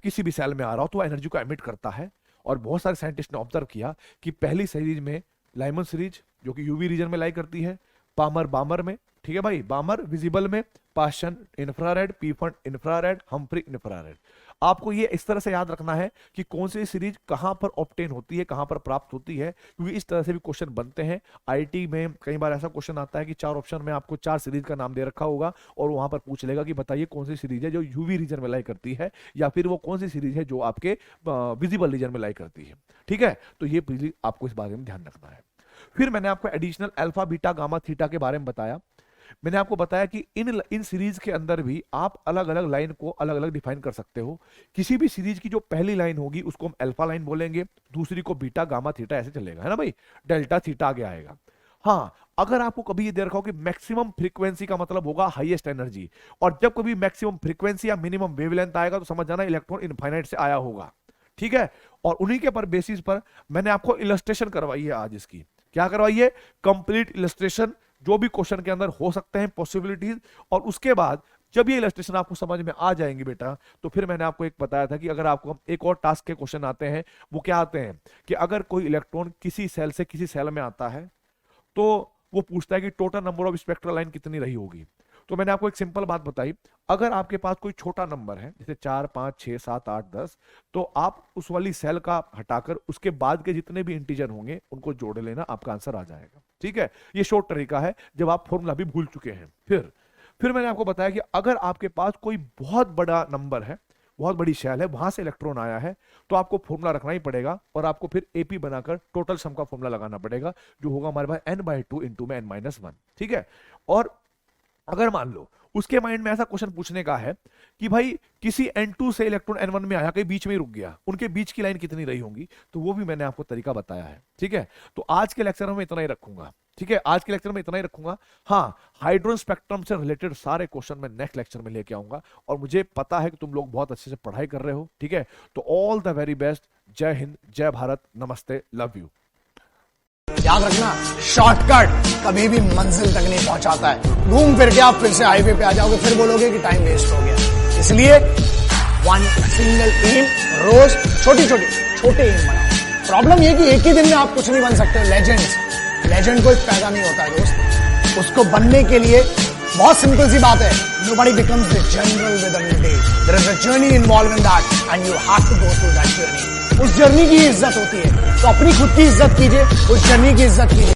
किसी भी सेल में आ रहा हो तो एनर्जी को एमिट करता है। और बहुत सारे साइंटिस्ट ने ऑब्जर्व किया कि पहली सीरीज में लाइमन सीरीज जो कि यूवी रीजन में लाई करती है, पामर बामर में, ठीक है भाई, बामर विजिबल में, Paschen infrared, पीफंड infrared, Humphry infrared. आपको ये इस तरह से याद रखना है कि कौन सी सीरीज कहां पर ऑब्टेन होती है, कहां पर प्राप्त होती है, क्योंकि इस तरह से भी क्वेश्चन बनते हैं। आईटी में कई बार ऐसा क्वेश्चन आता है कि 4 ऑप्शन में आपको 4 सीरीज का नाम दे रखा होगा और वहां पर पूछ लेगा कि बताइए कौन सी सीरीज है जो यूवी रीजन में लाई करती है, या फिर वो कौन सी सीरीज है जो आपके विजिबल रीजन में लाई करती है, ठीक है। तो ये आपको इस बारे में ध्यान रखना है। फिर मैंने आपको additional alpha beta gamma theta के बारे में बताया। मैंने आपको बताया कि इन सीरीज के अंदर भी आप अलग अलग लाइन को अलग अलग डिफाइन कर सकते हो। किसी भी सीरीज की जो पहली लाइन होगी उसको हम अल्फा लाइन बोलेंगे, दूसरी को बीटा गामा थीटा, ऐसे चलेगा, है ना भाई, डेल्टा थीटा आगे आएगा। हाँ, अगर आपको कभी ये दे रखा हो कि मैक्सिमम फ्रीक्वेंसी का मतलब होगा हाईएस्ट एनर्जी, और जब कभी मैक्सिमम फ्रीक्वेंसी या मिनिमम वेवलेंथ आएगा तो समझ जाना इलेक्ट्रॉन इनफाइनाइट से आया होगा, ठीक है। और उन्हीं के पर बेसिस पर मैंने आपको इलस्ट्रेशन करवाई है आज इसकी। क्या करवाई है? कंप्लीट इलस्ट्रेशन, जो भी क्वेश्चन के अंदर हो सकते हैं पॉसिबिलिटीज। और उसके बाद जब ये इलस्ट्रेशन आपको समझ में आ जाएंगे बेटा, तो फिर मैंने आपको एक बताया था कि अगर आपको एक और टास्क के क्वेश्चन आते हैं, वो क्या आते हैं कि अगर कोई इलेक्ट्रॉन किसी सेल से किसी सेल में आता है तो वो पूछता है कि total number of spectral line कितनी रही होगी। तो मैंने आपको एक सिंपल बात बताई, अगर आपके पास कोई छोटा नंबर है जैसे 4, 5, 6, 7, 8, 10, तो आप उस वाली सेल का हटाकर उसके बाद के जितने भी इंटीजर होंगे उनको जोड़ लेना, आपका आंसर आ जाएगा, ठीक है। ये शॉर्ट तरीका है जब आप फॉर्मूला भी भूल चुके हैं। फिर मैंने आपको बताया कि अगर आपके पास कोई बहुत बड़ा नंबर है, बहुत बड़ी शेल है, वहां से इलेक्ट्रॉन आया है, तो आपको फॉर्मूला रखना ही पड़ेगा और आपको फिर एपी बनाकर टोटल सम का फॉर्मूला लगाना पड़ेगा, जो होगा हमारे पास n/2 इंटू में n-1, ठीक है। और अगर मान लो उसके माइंड में ऐसा क्वेश्चन पूछने का है कि भाई किसी n2 से इलेक्ट्रॉन n1 में आया, कहीं बीच में ही रुक गया, उनके बीच की लाइन कितनी रही होंगी, तो वो भी मैंने आपको तरीका बताया है, ठीक है। तो आज के लेक्चर में इतना ही रखूंगा, ठीक है, आज के लेक्चर में इतना ही रखूंगा। हाँ, हाइड्रोजन स्पेक्ट्रम से रिलेटेड सारे क्वेश्चन मैं नेक्स्ट लेक्चर में लेके आऊंगा, और मुझे पता है कि तुम लोग बहुत अच्छे से पढ़ाई कर रहे हो, ठीक है। तो ऑल द वेरी बेस्ट, जय हिंद, जय भारत, नमस्ते, लव यू। याद रखना, शॉर्टकट कभी भी मंजिल तक नहीं पहुंचाता है। घूम फिर के आप फिर से हाईवे पे आ जाओगे, फिर बोलोगे कि टाइम वेस्ट हो गया। इसलिए वन सिंगल एम, रोज छोटे एम बनाओ। प्रॉब्लम ये कि एक ही दिन में आप कुछ नहीं बन सकते। लेजेंड कोई पैदा नहीं होता है दोस्त, उसको बनने के लिए बहुत सिंपल सी बात है, nobody becomes the general within a day. There is a journey involved in that and you have to go through that journey. उस जर्नी की इज्जत होती है, तो अपनी खुद की इज्जत कीजिए, उस जर्नी की इज्जत कीजिए।